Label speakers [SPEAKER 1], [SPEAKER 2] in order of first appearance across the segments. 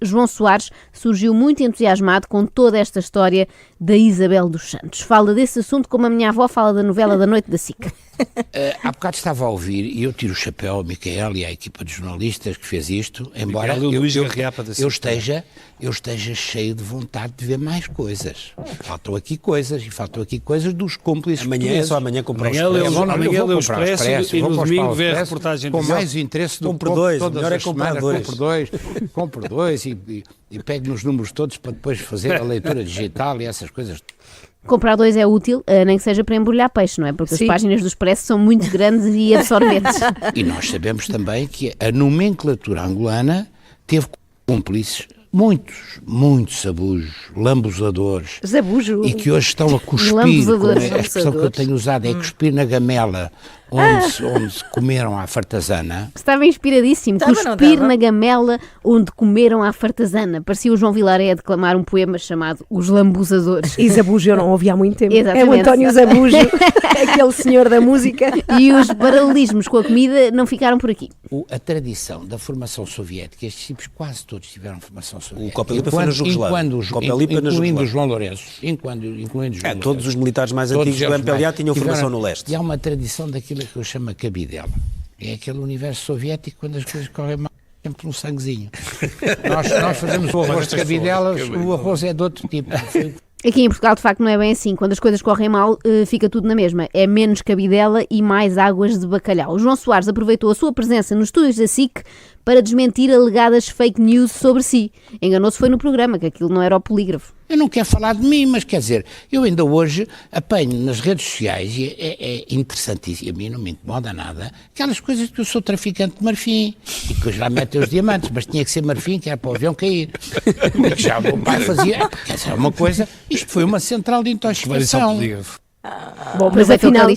[SPEAKER 1] João Soares surgiu muito entusiasmado com toda esta história da Isabel dos Santos. Fala desse assunto como a minha avó fala da novela da noite da SIC.
[SPEAKER 2] Há bocado estava a ouvir, e eu tiro o chapéu ao Micael e à equipa de jornalistas que fez isto, embora eu esteja cheio de vontade de ver mais coisas. Faltam aqui coisas dos cúmplices.
[SPEAKER 3] Amanhã é só amanhã comprar
[SPEAKER 2] amanhã
[SPEAKER 3] o Expresso
[SPEAKER 2] e no domingo ver
[SPEAKER 3] a reportagem
[SPEAKER 2] com mais interesse do que
[SPEAKER 3] compro dois, melhor é comprar dois.
[SPEAKER 2] Compro dois e pego nos números todos para depois fazer a leitura digital e essas coisas.
[SPEAKER 1] Comprar dois é útil, nem que seja para embrulhar peixe, não é? Porque Sim. As páginas do Expresso são muito grandes e absorventes.
[SPEAKER 2] E nós sabemos também que a nomenclatura angolana teve cúmplices muitos abujos, lambusadores.
[SPEAKER 1] Zabujo.
[SPEAKER 2] E que hoje estão a cuspir. A expressão que eu tenho usado é cuspir na gamela onde comeram à fartazana.
[SPEAKER 1] Estava inspiradíssimo. Cuspir na gamela onde comeram à fartazana. Parecia o João Vilaré a declamar um poema chamado Os Lambusadores.
[SPEAKER 4] E Zabujo eu não ouvi há muito tempo.
[SPEAKER 1] Exatamente.
[SPEAKER 4] É o António Zabujo, aquele senhor da música.
[SPEAKER 1] E os paralelismos com a comida não ficaram por aqui.
[SPEAKER 2] A tradição da formação soviética, estes tipos quase todos tiveram formação soviética.
[SPEAKER 3] O Copa Lipa foi na Jugoslávia.
[SPEAKER 2] Incluindo o João Lourenço.
[SPEAKER 3] Todos os militares mais antigos do MPLA tinham formação no leste.
[SPEAKER 2] E há uma tradição daquilo que eu chamo a cabidela. É aquele universo soviético quando as coisas correm mal, sempre um sanguezinho. Nós fazemos o arroz de cabidelas, o arroz é de outro tipo.
[SPEAKER 1] Aqui em Portugal, de facto, não é bem assim. Quando as coisas correm mal, fica tudo na mesma. É menos cabidela e mais águas de bacalhau. O João Soares aproveitou a sua presença nos estúdios da SIC para desmentir alegadas fake news sobre si. Enganou-se foi no programa, que aquilo não era o polígrafo.
[SPEAKER 2] Eu não quero falar de mim, mas quer dizer, eu ainda hoje apanho nas redes sociais, e é interessantíssimo, e a mim não me incomoda nada, aquelas coisas que eu sou traficante de marfim, e que eu já meto os diamantes, mas tinha que ser marfim, que era para o avião cair. E que já o meu pai fazia, quer dizer, uma coisa, isto foi uma central de intoxicação.
[SPEAKER 4] Bom, mas afinal,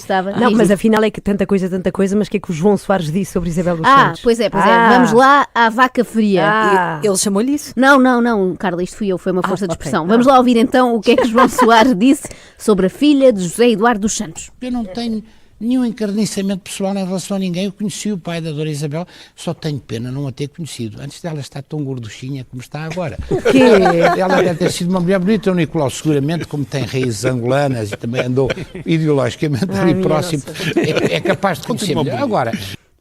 [SPEAKER 4] mas afinal é que tanta coisa, mas o que é que o João Soares disse sobre Isabel dos Santos?
[SPEAKER 1] Pois é, vamos lá à vaca fria.
[SPEAKER 4] Ele chamou-lhe isso?
[SPEAKER 1] Não, Carla, isto fui eu, foi uma força de expressão. Vamos lá ouvir então o que é que João Soares disse sobre a filha de José Eduardo dos Santos.
[SPEAKER 2] Eu não tenho nenhum encarniçamento pessoal em relação a ninguém. Eu conheci o pai da Dona Isabel, só tenho pena não a ter conhecido. Antes dela estar tão gorduchinha como está agora.
[SPEAKER 4] O quê?
[SPEAKER 2] Ela deve ter sido uma mulher bonita. O Nicolau, seguramente, como tem raízes angolanas e também andou ideologicamente ali próximo, é capaz de conhecer melhor. Agora,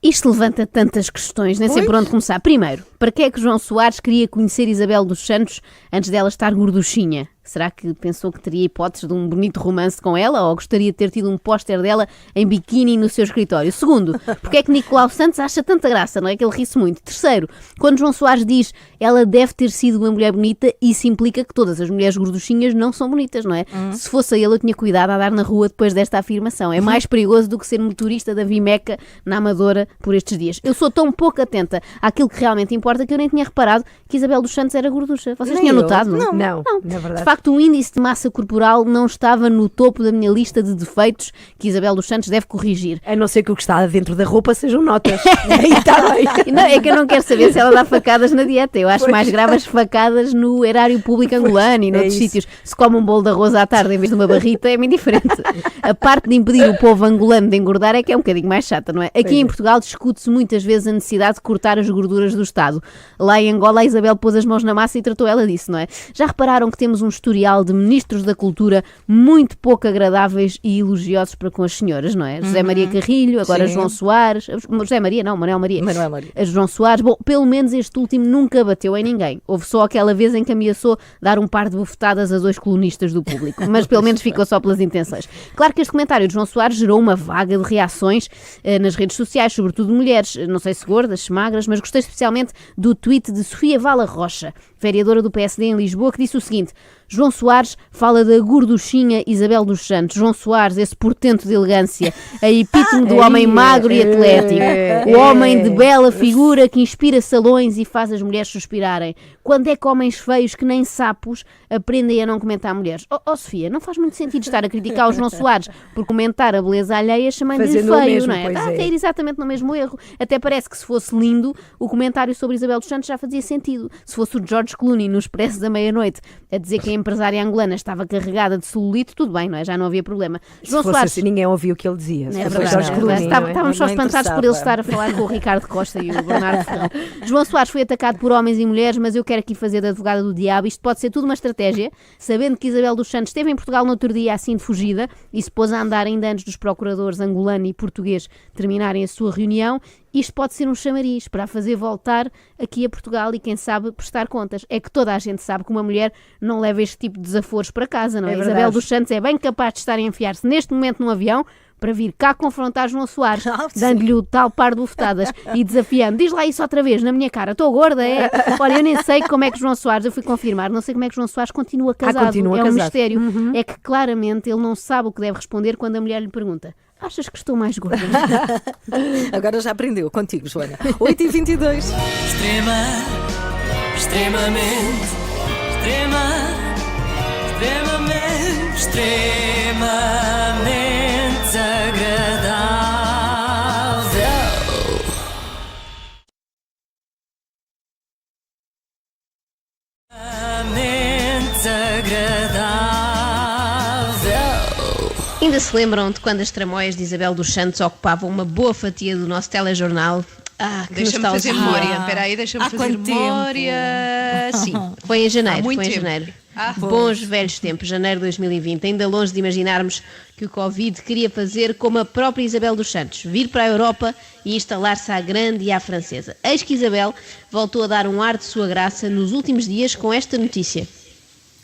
[SPEAKER 1] isto levanta tantas questões, nem sei por onde começar. Primeiro, para que é que João Soares queria conhecer Isabel dos Santos antes dela estar gorduchinha? Será que pensou que teria hipótese de um bonito romance com ela ou gostaria de ter tido um póster dela em biquíni no seu escritório? Segundo, porque é que Nicolau Santos acha tanta graça, não é? Que ele ri-se muito. Terceiro, quando João Soares diz ela deve ter sido uma mulher bonita, isso implica que todas as mulheres gorduchinhas não são bonitas, não é? Se fosse ele, eu tinha cuidado a dar na rua depois desta afirmação. É mais perigoso do que ser motorista da Vimeca na Amadora por estes dias. Eu sou tão pouco atenta àquilo que realmente importa que eu nem tinha reparado que Isabel dos Santos era gorducha. Vocês tinham notado?
[SPEAKER 4] Não, na verdade.
[SPEAKER 1] De facto, o índice de massa corporal não estava no topo da minha lista de defeitos que Isabel dos Santos deve corrigir.
[SPEAKER 4] A não ser que o que está dentro da roupa sejam notas. Aí está bem.
[SPEAKER 1] Não, é que eu não quero saber se ela dá facadas na dieta. Eu acho mais grave as facadas no erário público angolano e noutros sítios. Se come um bolo de arroz à tarde em vez de uma barrita, é muito diferente. A parte de impedir o povo angolano de engordar é que é um bocadinho mais chata, não é? Aqui em Portugal discute-se muitas vezes a necessidade de cortar as gorduras do Estado. Lá em Angola, a Isabel pôs as mãos na massa e tratou ela disso, não é? Já repararam que temos um historial de ministros da cultura muito pouco agradáveis e elogiosos para com as senhoras, não é? José Maria Carrilho, agora João Soares, Manuel Maria. João Soares, bom, pelo menos este último nunca bateu em ninguém. Houve só aquela vez em que ameaçou dar um par de bufetadas a 2 colunistas do Público, mas pelo menos ficou só pelas intenções. Claro que este comentário de João Soares gerou uma vaga de reações nas redes sociais, sobretudo de mulheres, não sei se gordas, se magras, mas gostei especialmente do tweet de Sofia Vala Rocha, vereadora do PSD em Lisboa, que disse o seguinte: João Soares fala da gorduchinha Isabel dos Santos. João Soares, esse portento de elegância, a epítome do homem magro e atlético, o homem de bela figura que inspira salões e faz as mulheres suspirarem. Quando é que homens feios que nem sapos aprendem a não comentar mulheres? Sofia, não faz muito sentido estar a criticar o João Soares por comentar a beleza alheia chamando-lhe feio, não é? Está a cair exatamente no mesmo erro. Até parece que se fosse lindo, o comentário sobre Isabel dos Santos já fazia sentido. Se fosse o George Clooney no Expresso da Meia-Noite a dizer que em empresária angolana estava carregada de celulite, tudo bem, não é? Já não havia problema.
[SPEAKER 4] João Soares, assim, ninguém ouviu o que ele dizia.
[SPEAKER 1] É verdade. Estávamos só espantados por ele estar a falar com o Ricardo Costa e o Bernardo Ferrão. João Soares foi atacado por homens e mulheres, mas eu quero aqui fazer de advogada do diabo. Isto pode ser tudo uma estratégia, sabendo que Isabel dos Santos esteve em Portugal no outro dia assim de fugida e se pôs a andar ainda antes dos procuradores angolano e português terminarem a sua reunião. Isto pode ser um chamariz para a fazer voltar aqui a Portugal e, quem sabe, prestar contas. É que toda a gente sabe que uma mulher não leva este tipo de desaforos para casa, não é? Isabel dos Santos é bem capaz de estar a enfiar-se neste momento num avião para vir cá confrontar João Soares, dando-lhe o tal par de bufetadas e desafiando. Diz lá isso outra vez, na minha cara. Estou gorda, é? Olha, eu nem sei como é que João Soares, eu fui confirmar, não sei como é que João Soares continua casado. É um mistério. É que, claramente, ele não sabe o que deve responder quando a mulher lhe pergunta: achas que estou mais gorda?
[SPEAKER 5] Agora já aprendeu contigo, Joana. 8h22.
[SPEAKER 6] Extremamente agradável.
[SPEAKER 1] Ainda se lembram de quando as tramóias de Isabel dos Santos ocupavam uma boa fatia do nosso telejornal? Que
[SPEAKER 7] deixa-me fazer memória. Espera aí, deixa-me fazer memória. Sim.
[SPEAKER 1] Foi em janeiro. Bons velhos tempos, janeiro de 2020. Ainda longe de imaginarmos que o Covid queria fazer como a própria Isabel dos Santos, vir para a Europa e instalar-se à grande e à francesa. Eis que Isabel voltou a dar um ar de sua graça nos últimos dias com esta notícia.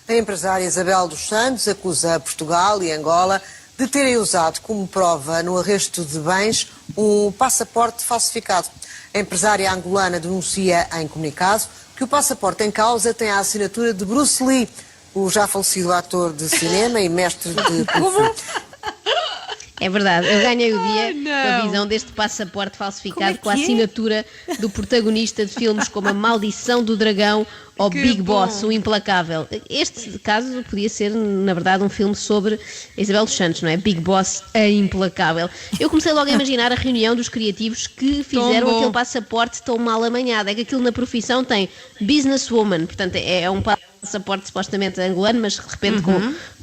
[SPEAKER 8] A empresária Isabel dos Santos acusa Portugal e Angola de terem usado como prova no arresto de bens um passaporte falsificado. A empresária angolana denuncia em comunicado que o passaporte em causa tem a assinatura de Bruce Lee, o já falecido ator de cinema e mestre de Kung Fu.
[SPEAKER 1] É verdade, eu ganhei o dia com a visão deste passaporte falsificado com a assinatura do protagonista de filmes como A Maldição do Dragão ou Big Boss, o Implacável. Este caso podia ser, na verdade, um filme sobre Isabel dos Santos, não é? Big Boss, a Implacável. Eu comecei logo a imaginar a reunião dos criativos que fizeram aquele passaporte tão mal amanhado. É que aquilo na profissão tem businesswoman, portanto é um passaporte supostamente angolano, mas de repente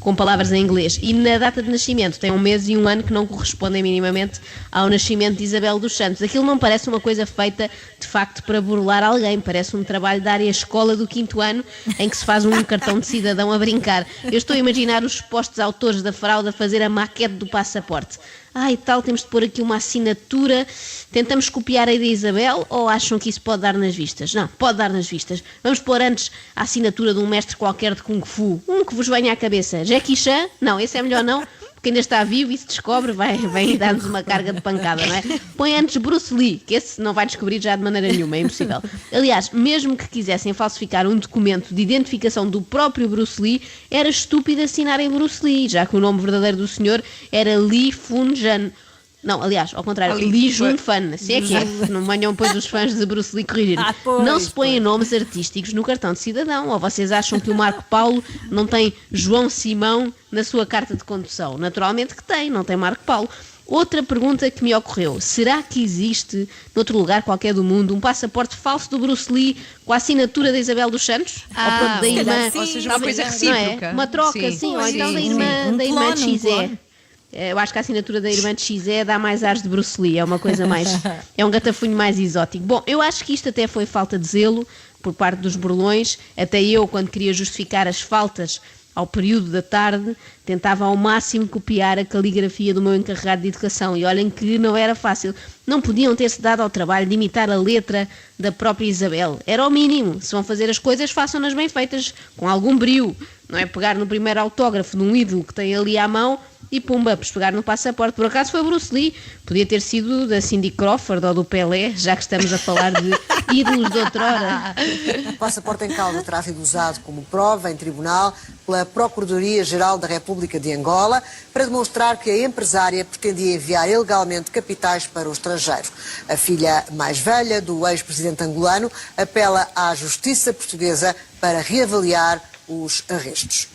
[SPEAKER 1] com palavras em inglês. E na data de nascimento tem um mês e um ano que não correspondem minimamente ao nascimento de Isabel dos Santos. Aquilo não parece uma coisa feita, de facto, para burlar alguém. Parece um trabalho da área escola do 5º ano, em que se faz um cartão de cidadão a brincar. Eu estou a imaginar os supostos autores da fraude a fazer a maquete do passaporte. E tal, temos de pôr aqui uma assinatura. Tentamos copiar a da Isabel ou acham que isso pode dar nas vistas? Não, pode dar nas vistas. Vamos pôr antes a assinatura de um mestre qualquer de Kung Fu. Um que vos venha à cabeça. Jackie Chan? Não, esse é melhor não, porque ainda está vivo e se descobre vem dar-nos uma carga de pancada, não é? Põe antes Bruce Lee, que esse não vai descobrir já de maneira nenhuma, é impossível. Aliás, mesmo que quisessem falsificar um documento de identificação do próprio Bruce Lee, era estúpido assinarem Bruce Lee, já que o nome verdadeiro do senhor era Lee Fun-jan. Não, aliás, ao contrário, Lee Jun-fan, assim é que é. Não venham depois os fãs de Bruce Lee corrigir. Não se põem nomes artísticos no cartão de cidadão. Ou vocês acham que o Marco Paulo não tem João Simão na sua carta de condução? Naturalmente que tem, não tem Marco Paulo. Outra pergunta que me ocorreu: será que existe, noutro lugar qualquer do mundo, um passaporte falso do Bruce Lee com a assinatura da Isabel dos Santos? Ou pronto, da irmã,
[SPEAKER 7] ou seja, uma coisa recíproca.
[SPEAKER 1] É? Uma troca, sim, ou então da irmã de Xé. Eu acho que a assinatura da irmã de Xé dá mais ares de Bruce Lee, é uma coisa mais... é um gatafunho mais exótico. Bom, eu acho que isto até foi falta de zelo por parte dos burlões. Até eu, quando queria justificar as faltas ao período da tarde, tentava ao máximo copiar a caligrafia do meu encarregado de educação. E olhem que não era fácil. Não podiam ter-se dado ao trabalho de imitar a letra da própria Isabel. Era o mínimo. Se vão fazer as coisas, façam-nas bem feitas, com algum brio. Não é pegar no primeiro autógrafo de um ídolo que tem ali à mão e pumba, pegar no passaporte. Por acaso foi Bruce Lee, podia ter sido da Cindy Crawford ou do Pelé, já que estamos a falar de ídolos de outrora.
[SPEAKER 8] O passaporte em causa terá sido usado como prova em tribunal pela Procuradoria-Geral da República de Angola para demonstrar que a empresária pretendia enviar ilegalmente capitais para o estrangeiro. A filha mais velha do ex-presidente angolano apela à justiça portuguesa para reavaliar os arrestos.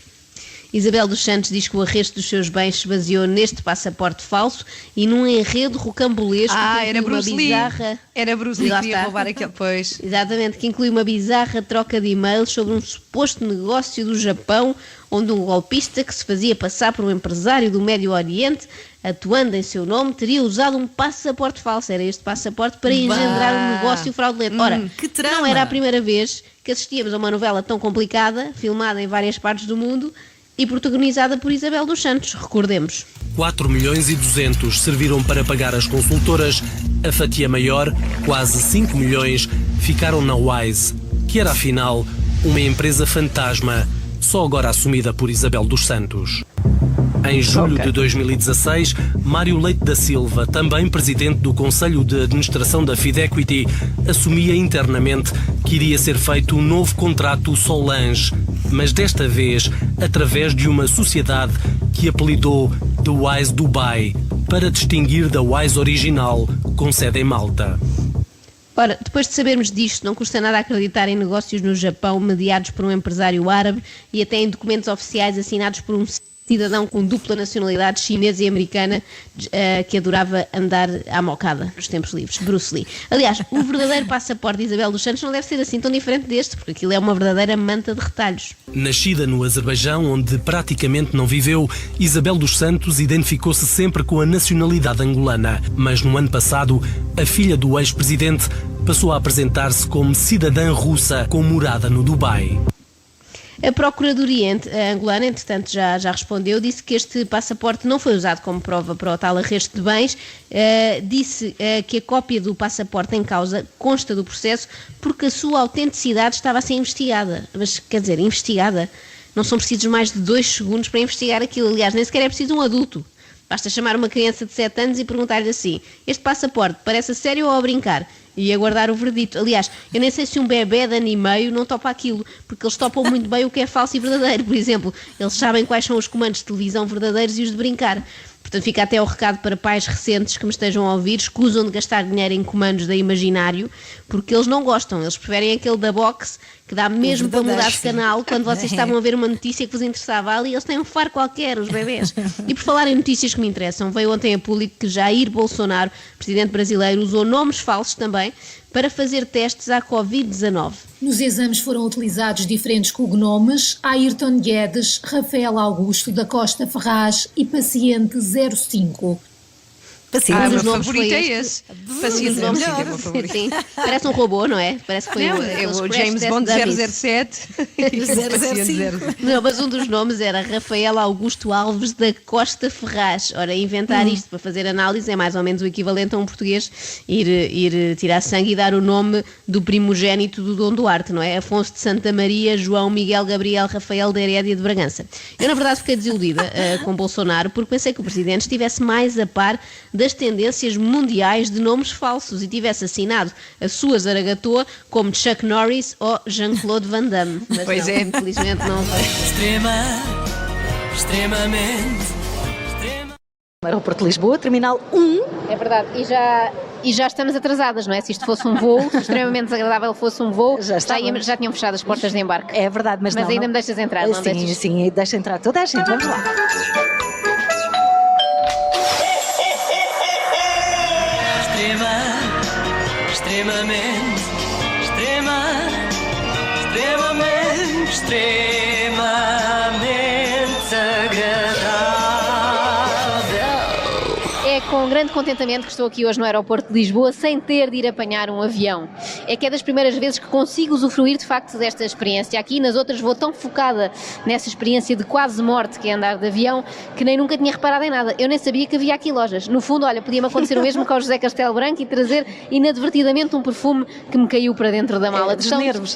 [SPEAKER 1] Isabel dos Santos diz que o arresto dos seus bens se baseou neste passaporte falso e num enredo rocambolesco que
[SPEAKER 7] era Bruce Lee. Era Bruce Lee que ia roubar aquele, pois.
[SPEAKER 1] Exatamente, que inclui uma bizarra troca de e-mails sobre um suposto negócio do Japão, onde um golpista que se fazia passar por um empresário do Médio Oriente, atuando em seu nome, teria usado um passaporte falso. Era este passaporte para engendrar um negócio fraudulento. Ora, não era a primeira vez que assistíamos a uma novela tão complicada, filmada em várias partes do mundo e protagonizada por Isabel dos Santos, recordemos.
[SPEAKER 9] 4.200.000 serviram para pagar as consultoras. A fatia maior, quase 5 milhões, ficaram na Wise, que era afinal uma empresa fantasma, só agora assumida por Isabel dos Santos. Em julho de 2016, Mário Leite da Silva, também presidente do Conselho de Administração da Fidequity, assumia internamente que iria ser feito um novo contrato Solange, mas desta vez através de uma sociedade que apelidou The Wise Dubai, para distinguir da Wise original, com sede em Malta.
[SPEAKER 1] Ora, depois de sabermos disto, não custa nada acreditar em negócios no Japão mediados por um empresário árabe e até em documentos oficiais assinados por um cidadão com dupla nacionalidade chinesa e americana que adorava andar à mocada nos tempos livres, Bruce Lee. Aliás, o verdadeiro passaporte de Isabel dos Santos não deve ser assim tão diferente deste, porque aquilo é uma verdadeira manta de retalhos.
[SPEAKER 9] Nascida no Azerbaijão, onde praticamente não viveu, Isabel dos Santos identificou-se sempre com a nacionalidade angolana. Mas no ano passado, a filha do ex-presidente passou a apresentar-se como cidadã russa com morada no Dubai.
[SPEAKER 1] A Procuradoria angolana, entretanto, já respondeu, disse que este passaporte não foi usado como prova para o tal arresto de bens, disse que a cópia do passaporte em causa consta do processo porque a sua autenticidade estava a ser investigada. Mas, quer dizer, investigada? Não são precisos mais de 2 segundos para investigar aquilo. Aliás, nem sequer é preciso um adulto. Basta chamar uma criança de 7 anos e perguntar-lhe assim: este passaporte parece a sério ou a brincar? E aguardar o verdito. Aliás, eu nem sei se um bebê de ano e meio não topa aquilo, porque eles topam muito bem o que é falso e verdadeiro. Por exemplo, eles sabem quais são os comandos de televisão verdadeiros e os de brincar. Portanto, fica até o recado para pais recentes que me estejam a ouvir, escusam de gastar dinheiro em comandos da Imaginário, porque eles não gostam, eles preferem aquele da Box, que dá mesmo para mudar de canal quando vocês estavam a ver uma notícia que vos interessava. Ali eles têm um faro qualquer, os bebés. E por falar em notícias que me interessam, veio ontem a público que Jair Bolsonaro, presidente brasileiro, usou nomes falsos também para fazer testes à Covid-19.
[SPEAKER 10] Nos exames foram utilizados diferentes cognomes: Ayrton Guedes, Rafael Augusto da Costa Ferraz e paciente 05.
[SPEAKER 7] Paciente, o meu favorito é esse.
[SPEAKER 1] Paciente é meu favorito. Sim, parece um robô, não é? Parece que foi
[SPEAKER 7] o James Bond 007 e 005.
[SPEAKER 1] Não, mas um dos nomes era Rafael Augusto Alves da Costa Ferraz. Ora, inventar isto para fazer análise é mais ou menos o equivalente a um português ir tirar sangue e dar o nome do primogénito do Dom Duarte, não é? Afonso de Santa Maria, João, Miguel, Gabriel, Rafael da Herédia de Bragança. Eu, na verdade, fiquei desiludida com Bolsonaro porque pensei que o presidente estivesse mais a par das tendências mundiais de nomes falsos e tivesse assinado a sua zaragatoa como Chuck Norris ou Jean-Claude Van Damme. Mas
[SPEAKER 7] pois
[SPEAKER 1] não, infelizmente não foi.
[SPEAKER 6] Extremamente.
[SPEAKER 5] Aeroporto de Lisboa, Terminal 1.
[SPEAKER 1] É verdade, e já estamos atrasadas, não é? Se isto fosse um voo, se extremamente desagradável fosse um voo, já tinham fechado as portas de embarque.
[SPEAKER 5] É verdade, mas não.
[SPEAKER 1] Ainda me deixas entrar, não deixas?
[SPEAKER 5] Sim, deixa entrar toda a gente, vamos lá.
[SPEAKER 6] Extremamente agradável.
[SPEAKER 1] É com grande contentamento que estou aqui hoje no aeroporto de Lisboa sem ter de ir apanhar um avião. É que é das primeiras vezes que consigo usufruir de facto desta experiência. Aqui nas outras vou tão focada nessa experiência de quase morte que é andar de avião que nem nunca tinha reparado em nada. Eu nem sabia que havia aqui lojas. No fundo, olha, podia-me acontecer o mesmo com o José Castelo Branco e trazer inadvertidamente um perfume que me caiu para dentro da mala.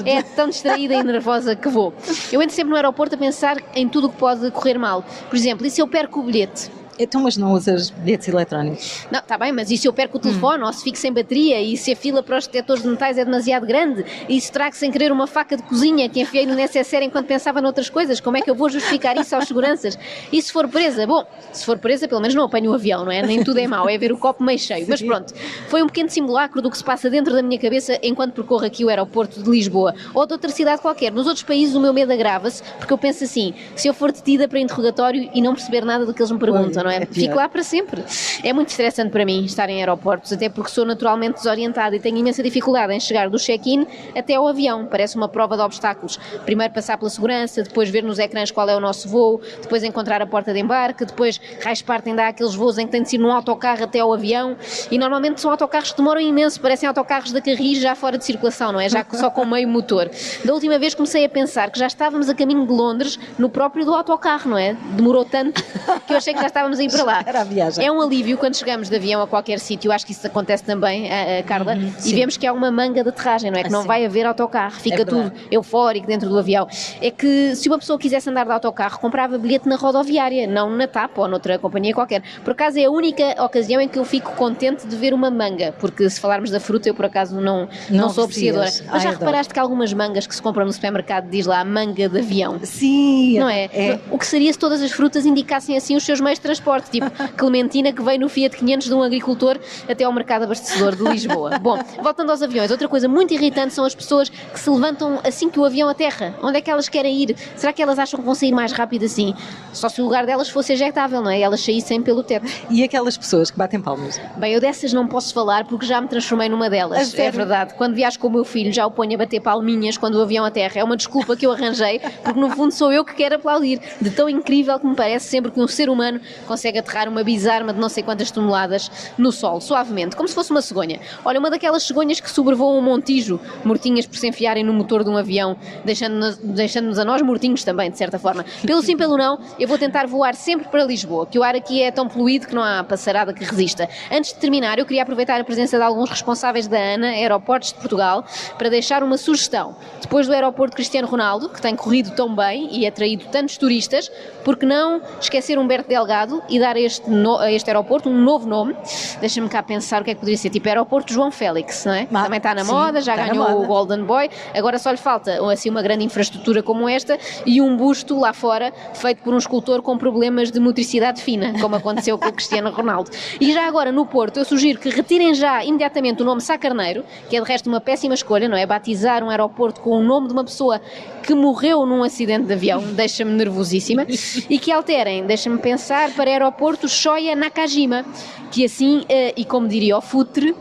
[SPEAKER 1] É tão distraída e nervosa que vou. Eu entro sempre no aeroporto a pensar em tudo o que pode correr mal. Por exemplo, e se eu perco o bilhete?
[SPEAKER 5] Então, mas não usas bilhetes eletrónicos?
[SPEAKER 1] Não, está bem, mas e se eu perco o telefone, ou se fico sem bateria, e se a fila para os detectores de metais é demasiado grande, e se trago sem querer uma faca de cozinha que enfiei no necessaire enquanto pensava noutras coisas, como é que eu vou justificar isso aos seguranças? E se for presa? Bom, se for presa, pelo menos não apanho o avião, não é? Nem tudo é mau, é ver o copo meio cheio. Mas pronto, foi um pequeno simulacro do que se passa dentro da minha cabeça enquanto percorro aqui o aeroporto de Lisboa, ou de outra cidade qualquer. Nos outros países o meu medo agrava-se, porque eu penso assim, se eu for detida para interrogatório e não perceber nada do que eles me perguntam, não é? Fico lá para sempre. É muito estressante para mim estar em aeroportos, até porque sou naturalmente desorientada e tenho imensa dificuldade em chegar do check-in até ao avião. Parece uma prova de obstáculos. Primeiro passar pela segurança, depois ver nos ecrãs qual é o nosso voo, depois encontrar a porta de embarque, depois raios partem dar aqueles voos em que tem de ir num autocarro até ao avião, e normalmente são autocarros que demoram imenso, parecem autocarros da Carris já fora de circulação, não é? Já só com meio motor. Da última vez comecei a pensar que já estávamos a caminho de Londres no próprio do autocarro, não é? Demorou tanto que eu achei que já estávamos a ir para lá.
[SPEAKER 5] Era a viagem.
[SPEAKER 1] É um alívio quando chegamos de avião a qualquer sítio, acho que isso acontece também, Carla, e vemos que há uma manga de aterragem, não é? Que não vai haver autocarro, fica tudo eufórico dentro do avião. É que se uma pessoa quisesse andar de autocarro, comprava bilhete na rodoviária, não na TAP ou noutra companhia qualquer. Por acaso é a única ocasião em que eu fico contente de ver uma manga, porque se falarmos da fruta eu por acaso não sou apreciadora. Mas já reparaste que algumas mangas que se compram no supermercado diz lá manga de avião?
[SPEAKER 5] Sim.
[SPEAKER 1] Não é? O que seria se todas as frutas indicassem assim os seus meios de transporte, tipo clementina que veio no Fiat 500 de um agricultor até ao mercado abastecedor de Lisboa. Bom, voltando aos aviões, outra coisa muito irritante são as pessoas que se levantam assim que o avião aterra. Onde é que elas querem ir? Será que elas acham que vão sair mais rápido assim? Só se o lugar delas fosse ejectável, não é? E elas saíssem pelo teto.
[SPEAKER 5] E aquelas pessoas que batem palmas?
[SPEAKER 1] Bem, eu dessas não posso falar porque já me transformei numa delas. É verdade. Quando viajo com o meu filho já o ponho a bater palminhas quando o avião aterra. É uma desculpa que eu arranjei, porque no fundo sou eu que quero aplaudir. De tão incrível que me parece sempre que um ser humano consegue aterrar uma bizarra de não sei quantas toneladas no solo, suavemente, como se fosse uma cegonha. Olha, uma daquelas cegonhas que sobrevoam um montijo, mortinhas por se enfiarem no motor de um avião, deixando-nos a nós mortinhos também, de certa forma. Pelo sim, pelo não, eu vou tentar voar sempre para Lisboa, que o ar aqui é tão poluído que não há passarada que resista. Antes de terminar, eu queria aproveitar a presença de alguns responsáveis da ANA, Aeroportos de Portugal, para deixar uma sugestão. Depois do aeroporto Cristiano Ronaldo, que tem corrido tão bem e atraído tantos turistas, por que não esquecer Humberto Delgado e dar a este aeroporto um novo nome? Deixa-me cá pensar o que é que poderia ser, tipo Aeroporto João Félix, não é? Também está na moda, já ganhou o Golden Boy, agora só lhe falta assim uma grande infraestrutura como esta e um busto lá fora feito por um escultor com problemas de motricidade fina, como aconteceu com o Cristiano Ronaldo. E já agora no Porto eu sugiro que retirem já imediatamente o nome Sá Carneiro, que é de resto uma péssima escolha, não é? Batizar um aeroporto com o nome de uma pessoa que morreu num acidente de avião deixa-me nervosíssima, e que alterem, deixa-me pensar, para aeroporto Shoya Nakajima, que assim, e como diria o Futre...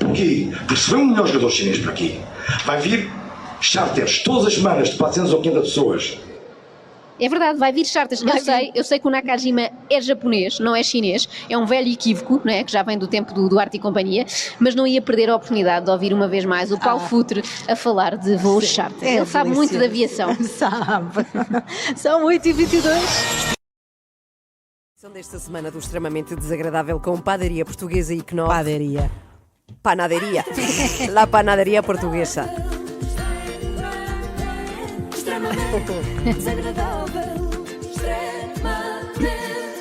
[SPEAKER 11] Porquê? Porque se vem um melhor jogador chinês para aqui, vai vir charters todas as semanas de 400 ou 500 pessoas.
[SPEAKER 1] É verdade, vai vir charters. Eu sei que o Nakajima é japonês, não é chinês, é um velho equívoco, não é? Que já vem do tempo do Arte e Companhia, mas não ia perder a oportunidade de ouvir uma vez mais o Paulo Futre a falar de voos charters. Ele sabe muito de aviação.
[SPEAKER 5] Sabe. São 8h22.
[SPEAKER 4] Desta semana do Extremamente Desagradável com Padaria Portuguesa e Knorr. Panaderia. La panaderia portuguesa.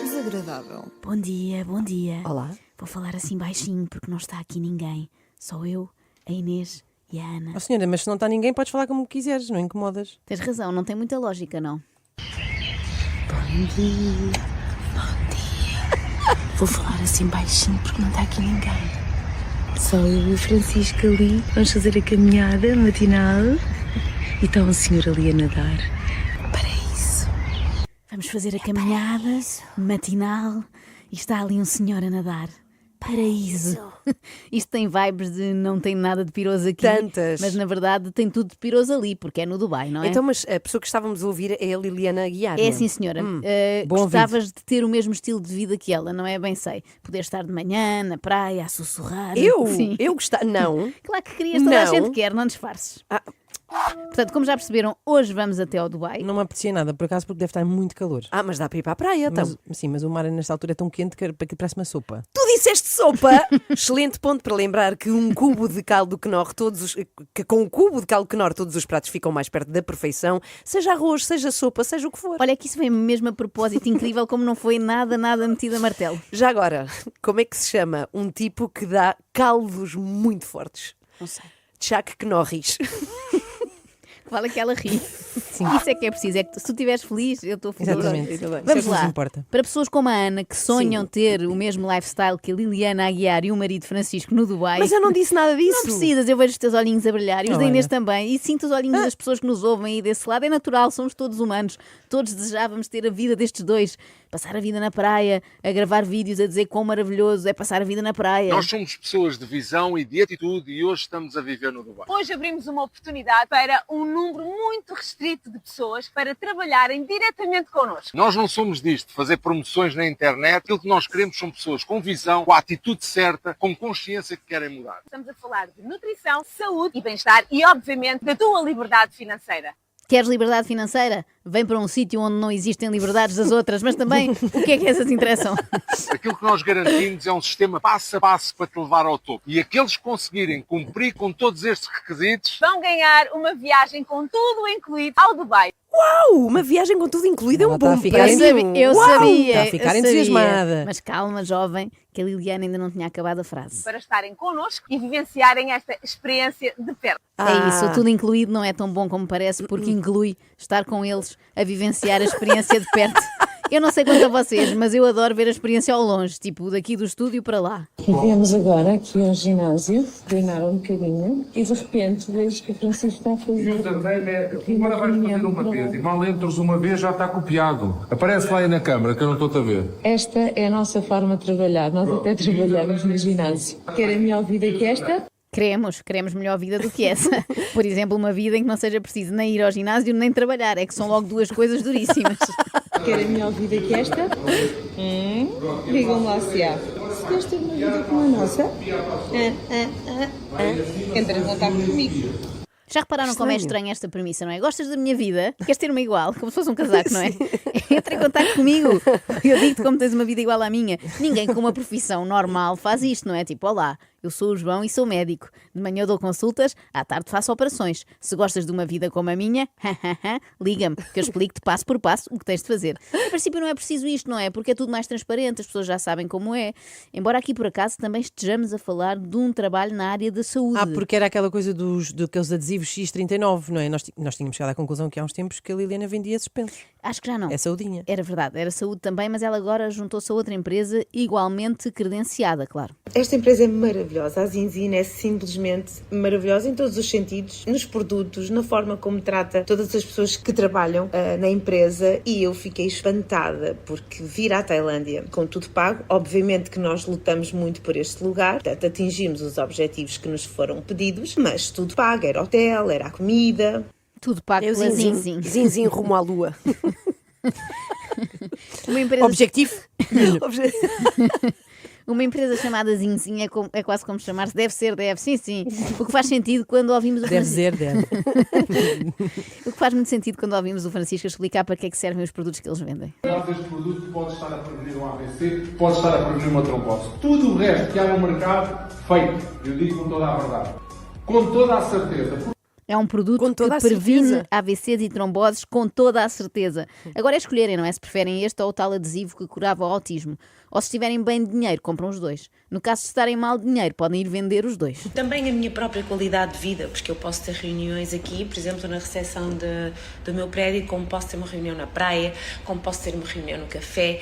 [SPEAKER 12] Desagradável.
[SPEAKER 1] Bom dia.
[SPEAKER 4] Olá.
[SPEAKER 1] Vou falar assim baixinho porque não está aqui ninguém. Só eu, a Inês e a Ana.
[SPEAKER 12] Oh, senhora, mas se não está ninguém podes falar como quiseres, não incomodas.
[SPEAKER 1] Tens razão, não tem muita lógica, não.
[SPEAKER 12] Bom dia. Vou falar assim baixinho porque não está aqui ninguém. Só eu e o Francisco ali, vamos fazer a caminhada matinal e está um senhor ali a nadar. Paraíso.
[SPEAKER 1] Vamos fazer a caminhada matinal e está ali um senhor a nadar. Paraíso. Isto tem vibes de não tem nada de piroso aqui.
[SPEAKER 4] Tantas.
[SPEAKER 1] Mas na verdade tem tudo de piroso ali, porque é no Dubai, não é?
[SPEAKER 4] Então, mas a pessoa que estávamos a ouvir é a Liliana Guiar.
[SPEAKER 1] É sim, senhora. Gostavas de ter o mesmo estilo de vida que ela, não é? Bem sei. Poder estar de manhã na praia a sussurrar.
[SPEAKER 4] Eu?
[SPEAKER 1] Sim.
[SPEAKER 4] Eu gostava. Não.
[SPEAKER 1] Claro que querias, toda a gente quer, não disfarces. Portanto, como já perceberam, hoje vamos até ao Dubai.
[SPEAKER 4] Não me apetecia nada, por acaso, porque deve estar muito calor. Mas dá para ir para a praia, então. Mas o mar nesta altura é tão quente que parece uma sopa. Tu disseste sopa! Excelente ponto para lembrar que com o cubo de caldo Knorr todos os pratos ficam mais perto da perfeição, seja arroz, seja sopa, seja o que for.
[SPEAKER 1] Olha que isso vem mesmo a propósito, incrível como não foi nada metido a martelo.
[SPEAKER 4] Já agora, como é que se chama um tipo que dá caldos muito fortes?
[SPEAKER 1] Não sei.
[SPEAKER 4] Chuck Norris.
[SPEAKER 1] Fala que ela ri. Sim. Isso é que é preciso. É que se tu estiveres feliz, eu estou feliz.
[SPEAKER 4] Exatamente.
[SPEAKER 1] Vamos lá. Para pessoas como a Ana, que sonham ter o mesmo lifestyle que a Liliana Aguiar e o marido Francisco no Dubai.
[SPEAKER 4] Mas eu não disse nada disso.
[SPEAKER 1] Não precisas, eu vejo os teus olhinhos a brilhar e os da Inês também. E sinto os olhinhos das pessoas que nos ouvem aí desse lado. É natural, somos todos humanos. Todos desejávamos ter a vida destes dois. Passar a vida na praia, a gravar vídeos, a dizer quão maravilhoso é passar a vida na praia.
[SPEAKER 13] Nós somos pessoas de visão e de atitude e hoje estamos a viver no Dubai.
[SPEAKER 14] Hoje abrimos uma oportunidade para um número muito restrito de pessoas para trabalharem diretamente connosco.
[SPEAKER 13] Nós não somos disto, fazer promoções na internet. Aquilo que nós queremos são pessoas com visão, com a atitude certa, com consciência que querem mudar.
[SPEAKER 14] Estamos a falar de nutrição, saúde e bem-estar e, obviamente, da tua liberdade financeira.
[SPEAKER 1] Queres liberdade financeira? Vem para um sítio onde não existem liberdades das outras, mas também o que é que essas interessam?
[SPEAKER 13] Aquilo que nós garantimos é um sistema passo a passo para te levar ao topo. E aqueles que conseguirem cumprir com todos estes requisitos
[SPEAKER 14] vão ganhar uma viagem com tudo incluído ao Dubai.
[SPEAKER 4] Uau! Uma viagem com tudo incluído é um bom prémio.
[SPEAKER 1] Eu sabia.
[SPEAKER 4] Está a ficar entusiasmada.
[SPEAKER 1] Mas calma, jovem, que a Liliana ainda não tinha acabado a frase.
[SPEAKER 14] Para estarem connosco e vivenciarem esta experiência de perto.
[SPEAKER 1] É isso, tudo incluído não é tão bom como parece, porque inclui estar com eles a vivenciar a experiência de perto. Eu não sei quanto a vocês, mas eu adoro ver a experiência ao longe, tipo daqui do estúdio para lá.
[SPEAKER 12] E viemos agora aqui ao ginásio, treinar um bocadinho, e de repente vejo que o Francisco está a fazer...
[SPEAKER 15] Agora vais fazer uma vez, e mal entras uma vez já está copiado. Aparece lá aí na câmara, que eu não estou a ver.
[SPEAKER 12] Esta é a nossa forma de trabalhar, nós até trabalhamos no ginásio. Querem melhor vida que esta?
[SPEAKER 1] Queremos melhor vida do que essa. Por exemplo, uma vida em que não seja preciso nem ir ao ginásio nem trabalhar, é que são logo duas coisas duríssimas.
[SPEAKER 12] Querem melhor vida que esta? Digam lá se há. Se queres ter uma vida como a nossa, entra em contato comigo.
[SPEAKER 1] Já repararam como é estranha esta premissa, não é? Gostas da minha vida? Queres ter uma igual? Como se fosse um casaco, não é? Entra em contato comigo. Eu digo-te como tens uma vida igual à minha. Ninguém com uma profissão normal faz isto, não é? Tipo, olá, eu sou o João e sou médico. De manhã eu dou consultas, à tarde faço operações. Se gostas de uma vida como a minha, liga-me, que eu explico-te passo por passo o que tens de fazer. A princípio não é preciso isto, não é? Porque é tudo mais transparente, as pessoas já sabem como é. Embora aqui por acaso também estejamos a falar de um trabalho na área da saúde.
[SPEAKER 4] Porque era aquela coisa daqueles adesivos X39, não é? Nós tínhamos chegado à conclusão que há uns tempos que a Liliana vendia suspensos.
[SPEAKER 1] Acho que já não.
[SPEAKER 4] É saudinha.
[SPEAKER 1] Era verdade, era saúde também, mas ela agora juntou-se a outra empresa igualmente credenciada, claro.
[SPEAKER 16] Esta empresa é maravilhosa, a Zinzina é simplesmente maravilhosa em todos os sentidos, nos produtos, na forma como trata todas as pessoas que trabalham na empresa, e eu fiquei espantada porque vir à Tailândia com tudo pago, obviamente que nós lutamos muito por este lugar, portanto atingimos os objetivos que nos foram pedidos, mas tudo pago, era hotel, era a comida.
[SPEAKER 1] Tudo pago pela Zinzin.
[SPEAKER 4] Zinzin rumo à lua.
[SPEAKER 1] Uma empresa...
[SPEAKER 4] Objetivo?
[SPEAKER 1] Uma empresa chamada Zinzin é quase como chamar-se. Deve, sim. O que faz sentido quando ouvimos o Francisco.
[SPEAKER 4] Deve.
[SPEAKER 1] O que faz muito sentido quando ouvimos o Francisco explicar para que é que servem os produtos que eles vendem.
[SPEAKER 15] Este produto pode estar a prevenir um AVC, pode estar a prevenir uma trombose. Tudo o resto que há no mercado, feito. Eu digo com toda a verdade. Com toda a certeza.
[SPEAKER 1] É um produto que previne AVCs e tromboses com toda a certeza. Agora é escolherem, não é? Se preferem este ou o tal adesivo que curava o autismo. Ou se estiverem bem de dinheiro, compram os dois. No caso de estarem mal de dinheiro, podem ir vender os dois.
[SPEAKER 12] Também a minha própria qualidade de vida, porque eu posso ter reuniões aqui, por exemplo, na recepção do meu prédio, como posso ter uma reunião na praia, como posso ter uma reunião no café.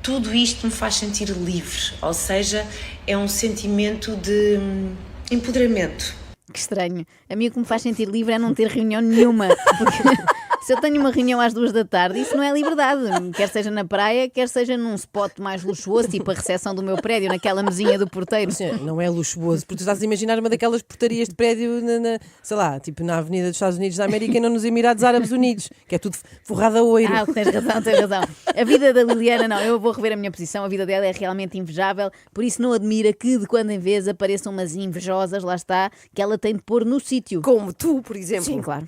[SPEAKER 12] Tudo isto me faz sentir livre, ou seja, é um sentimento de empoderamento.
[SPEAKER 1] Que estranho. A mim o que me faz sentir livre é não ter reunião nenhuma. Se eu tenho uma reunião às 2 da tarde, isso não é liberdade. Quer seja na praia, quer seja num spot mais luxuoso, tipo a recepção do meu prédio, naquela mesinha do porteiro.
[SPEAKER 4] Sim, não é luxuoso, porque tu estás a imaginar uma daquelas portarias de prédio, sei lá, tipo na Avenida dos Estados Unidos da América e não nos Emirados Árabes Unidos, que é tudo forrado a ouro.
[SPEAKER 1] Tens razão. A vida da Liliana, não, eu vou rever a minha posição, a vida dela é realmente invejável, por isso não admira que de quando em vez apareçam umas invejosas, lá está, que ela tem de pôr no sítio.
[SPEAKER 4] Como tu, por exemplo.
[SPEAKER 1] Sim, claro.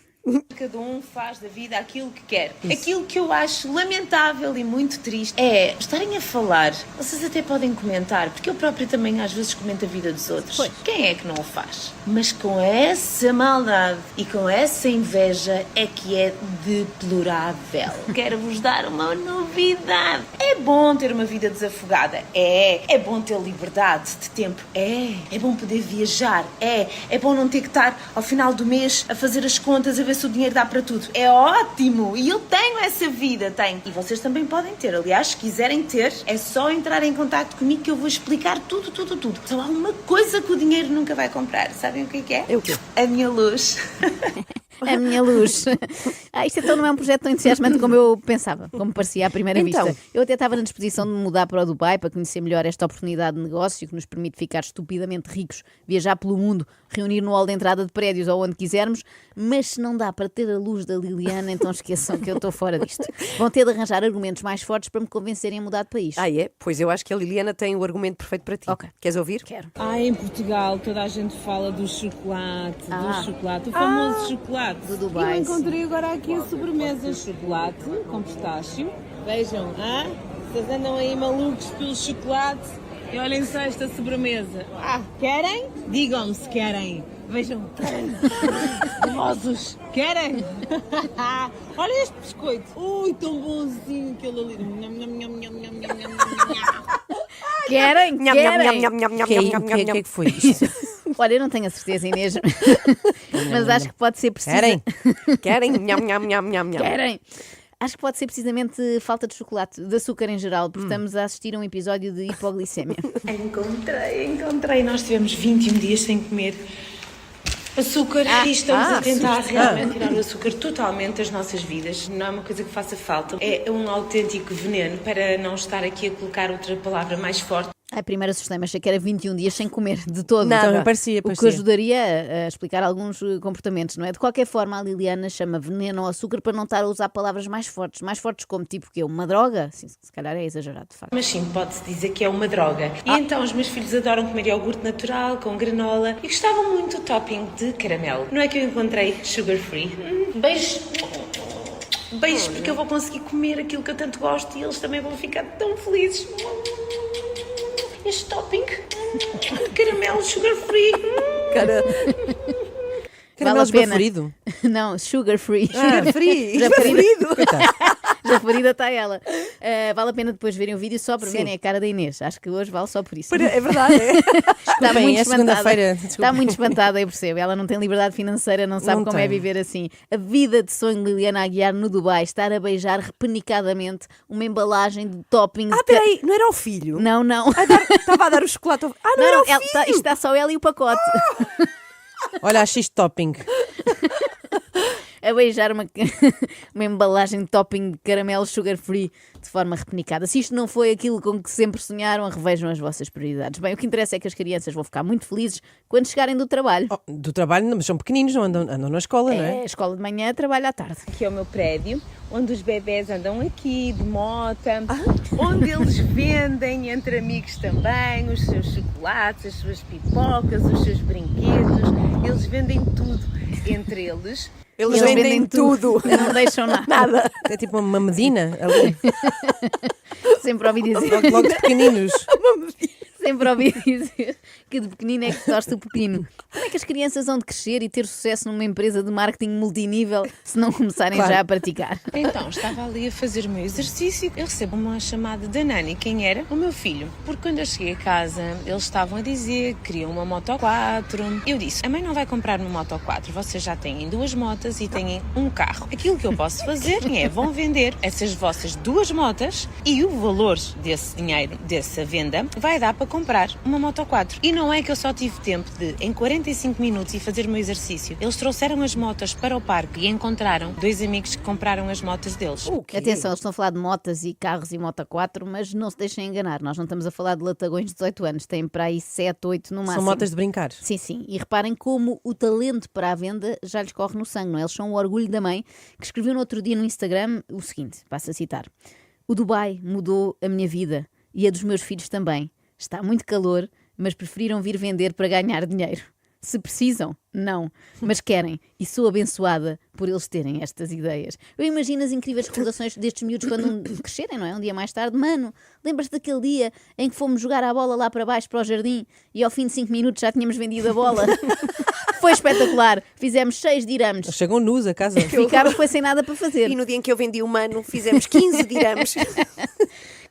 [SPEAKER 12] Cada um faz da vida aquilo que quer. Isso. Aquilo que eu acho lamentável e muito triste é estarem a falar. Vocês até podem comentar, porque eu própria também às vezes comento a vida dos outros. Pois. Quem é que não o faz? Mas com essa maldade e com essa inveja é que é deplorável. Quero-vos dar uma novidade. É bom ter uma vida desafogada. É bom ter liberdade de tempo. É bom poder viajar. É bom não ter que estar ao final do mês a fazer as contas, a ver se o dinheiro dá para tudo. É ótimo! E eu tenho essa vida, tenho. E vocês também podem ter. Aliás, se quiserem ter, é só entrar em contato comigo que eu vou explicar tudo. Só há uma coisa que o dinheiro nunca vai comprar. Sabem o que é?
[SPEAKER 4] É o quê?
[SPEAKER 12] A minha luz.
[SPEAKER 1] A minha luz. Isto então não é um projeto tão entusiasmante como eu pensava, como parecia à primeira vista. Eu até estava na disposição de me mudar para o Dubai para conhecer melhor esta oportunidade de negócio que nos permite ficar estupidamente ricos, viajar pelo mundo, reunir no hall de entrada de prédios ou onde quisermos, mas se não dá para ter a luz da Liliana, então esqueçam que eu estou fora disto. Vão ter de arranjar argumentos mais fortes para me convencerem a mudar de país.
[SPEAKER 4] É? Pois eu acho que a Liliana tem o argumento perfeito para ti.
[SPEAKER 1] Ok.
[SPEAKER 4] Queres ouvir?
[SPEAKER 1] Quero.
[SPEAKER 17] Em Portugal toda a gente fala do chocolate, o famoso chocolate.
[SPEAKER 1] Do Dubai.
[SPEAKER 17] Eu encontrei agora aqui a sobremesa chocolate com pistácio. Vejam, vocês andam aí malucos pelo chocolate e olhem só esta sobremesa. Querem? Digam-me se querem. Vejam, querem? Gomosos. Querem? Olha este biscoito. Ui, tão bonzinho aquele ali.
[SPEAKER 1] Querem?
[SPEAKER 4] O que é que foi isto?
[SPEAKER 1] Olha, eu não tenho a certeza, Inês, mas acho que pode ser preciso.
[SPEAKER 4] Querem?
[SPEAKER 1] Querem? Acho que pode ser precisamente falta de chocolate, de açúcar em geral, porque estamos a assistir a um episódio de hipoglicemia.
[SPEAKER 12] Encontrei. Nós tivemos 21 dias sem comer açúcar e estamos a tentar realmente tirar o açúcar totalmente das nossas vidas. Não é uma coisa que faça falta. É um autêntico veneno, para não estar aqui a colocar outra palavra mais forte.
[SPEAKER 1] Primeiro assustei-me, achei que era 21 dias sem comer de todo.
[SPEAKER 4] Não, parecia.
[SPEAKER 1] O que ajudaria a explicar alguns comportamentos, não é? De qualquer forma, a Liliana chama veneno ao açúcar para não estar a usar palavras mais fortes como tipo que é uma droga. Sim, se calhar é exagerado, de facto.
[SPEAKER 12] Mas sim, pode-se dizer que é uma droga. E então os meus filhos adoram comer iogurte natural, com granola, e gostavam muito do topping de caramelo. Não é que eu encontrei sugar free? Beijos, porque eu vou conseguir comer aquilo que eu tanto gosto e eles também vão ficar tão felizes. Este topping de caramelo sugar free.
[SPEAKER 4] Caramelo esbaforido?
[SPEAKER 1] Não, sugar free.
[SPEAKER 4] Sugar free. Esbaforido.
[SPEAKER 1] Já ferida está ela. Vale a pena depois verem o vídeo só para verem a cara da Inês. Acho que hoje vale só por isso.
[SPEAKER 4] É verdade.
[SPEAKER 1] Está muito espantada.
[SPEAKER 4] Está
[SPEAKER 1] muito espantada, eu percebo. Ela não tem liberdade financeira, não sabe como é viver assim. A vida de sonho de Liliana Aguiar no Dubai, estar a beijar repenicadamente uma embalagem de topping.
[SPEAKER 4] Peraí, não era o filho?
[SPEAKER 1] Não.
[SPEAKER 4] Estava a dar o chocolate. Não era o filho.
[SPEAKER 1] Isto está só ela e o pacote.
[SPEAKER 4] Olha, a X-topping.
[SPEAKER 1] A beijar uma embalagem de topping de caramelo sugar free de forma repenicada. Se isto não foi aquilo com que sempre sonharam, revejam as vossas prioridades. Bem, o que interessa é que as crianças vão ficar muito felizes quando chegarem do trabalho.
[SPEAKER 4] Do trabalho, mas são pequeninos, não andam na escola, não é?
[SPEAKER 1] A escola de manhã, trabalho à tarde.
[SPEAKER 17] Aqui é o meu prédio, onde os bebés andam aqui, de mota, onde eles vendem entre amigos também os seus chocolates, as suas pipocas, os seus brinquedos. Eles vendem tudo entre eles.
[SPEAKER 4] Eles vendem tudo.
[SPEAKER 1] Não deixam nada.
[SPEAKER 4] É tipo uma medina ali.
[SPEAKER 1] Sempre ouvi dizer.
[SPEAKER 4] Logo de pequeninos.
[SPEAKER 1] Sempre ouvi dizer que de pequenino é que torce o pepino. Como é que as crianças vão de crescer e ter sucesso numa empresa de marketing multinível se não começarem já a praticar?
[SPEAKER 12] Então, estava ali a fazer o meu exercício, eu recebo uma chamada da Nani. Quem era? O meu filho. Porque quando eu cheguei a casa, eles estavam a dizer que queriam uma Moto 4. Eu disse, a mãe não vai comprar uma Moto 4, vocês já têm 2 motas e têm um carro. Aquilo que eu posso fazer vão vender essas vossas 2 motas e o valor desse dinheiro, dessa venda, vai dar para comprar uma Moto 4. E não é que eu só tive tempo de, em 45 minutos, ir fazer o meu exercício. Eles trouxeram as motas para o parque e encontraram 2 amigos que compraram as motas deles.
[SPEAKER 1] Atenção, eles estão a falar de motas e carros e Moto 4, mas não se deixem enganar, nós não estamos a falar de latagões de 18 anos, têm para aí 7, 8 no máximo.
[SPEAKER 4] São motas de brincar.
[SPEAKER 1] Sim, sim, e reparem como o talento para a venda já lhes corre no sangue, não é? Eles são o orgulho da mãe, que escreveu no outro dia no Instagram o seguinte, passo a citar: o Dubai mudou a minha vida e a dos meus filhos também. Está muito calor, mas preferiram vir vender para ganhar dinheiro. Se precisam, não, mas querem, e sou abençoada por eles terem estas ideias. Eu imagino as incríveis recordações destes miúdos quando crescerem, não é? Um dia mais tarde, mano, lembras-te daquele dia em que fomos jogar a bola lá para baixo, para o jardim, e ao fim de 5 minutos já tínhamos vendido a bola? Foi espetacular, fizemos 6 dirhams.
[SPEAKER 4] Chegam nus a casa.
[SPEAKER 1] Ficámos foi sem nada para fazer.
[SPEAKER 5] E no dia em que eu vendi o mano, fizemos 15 dirhams.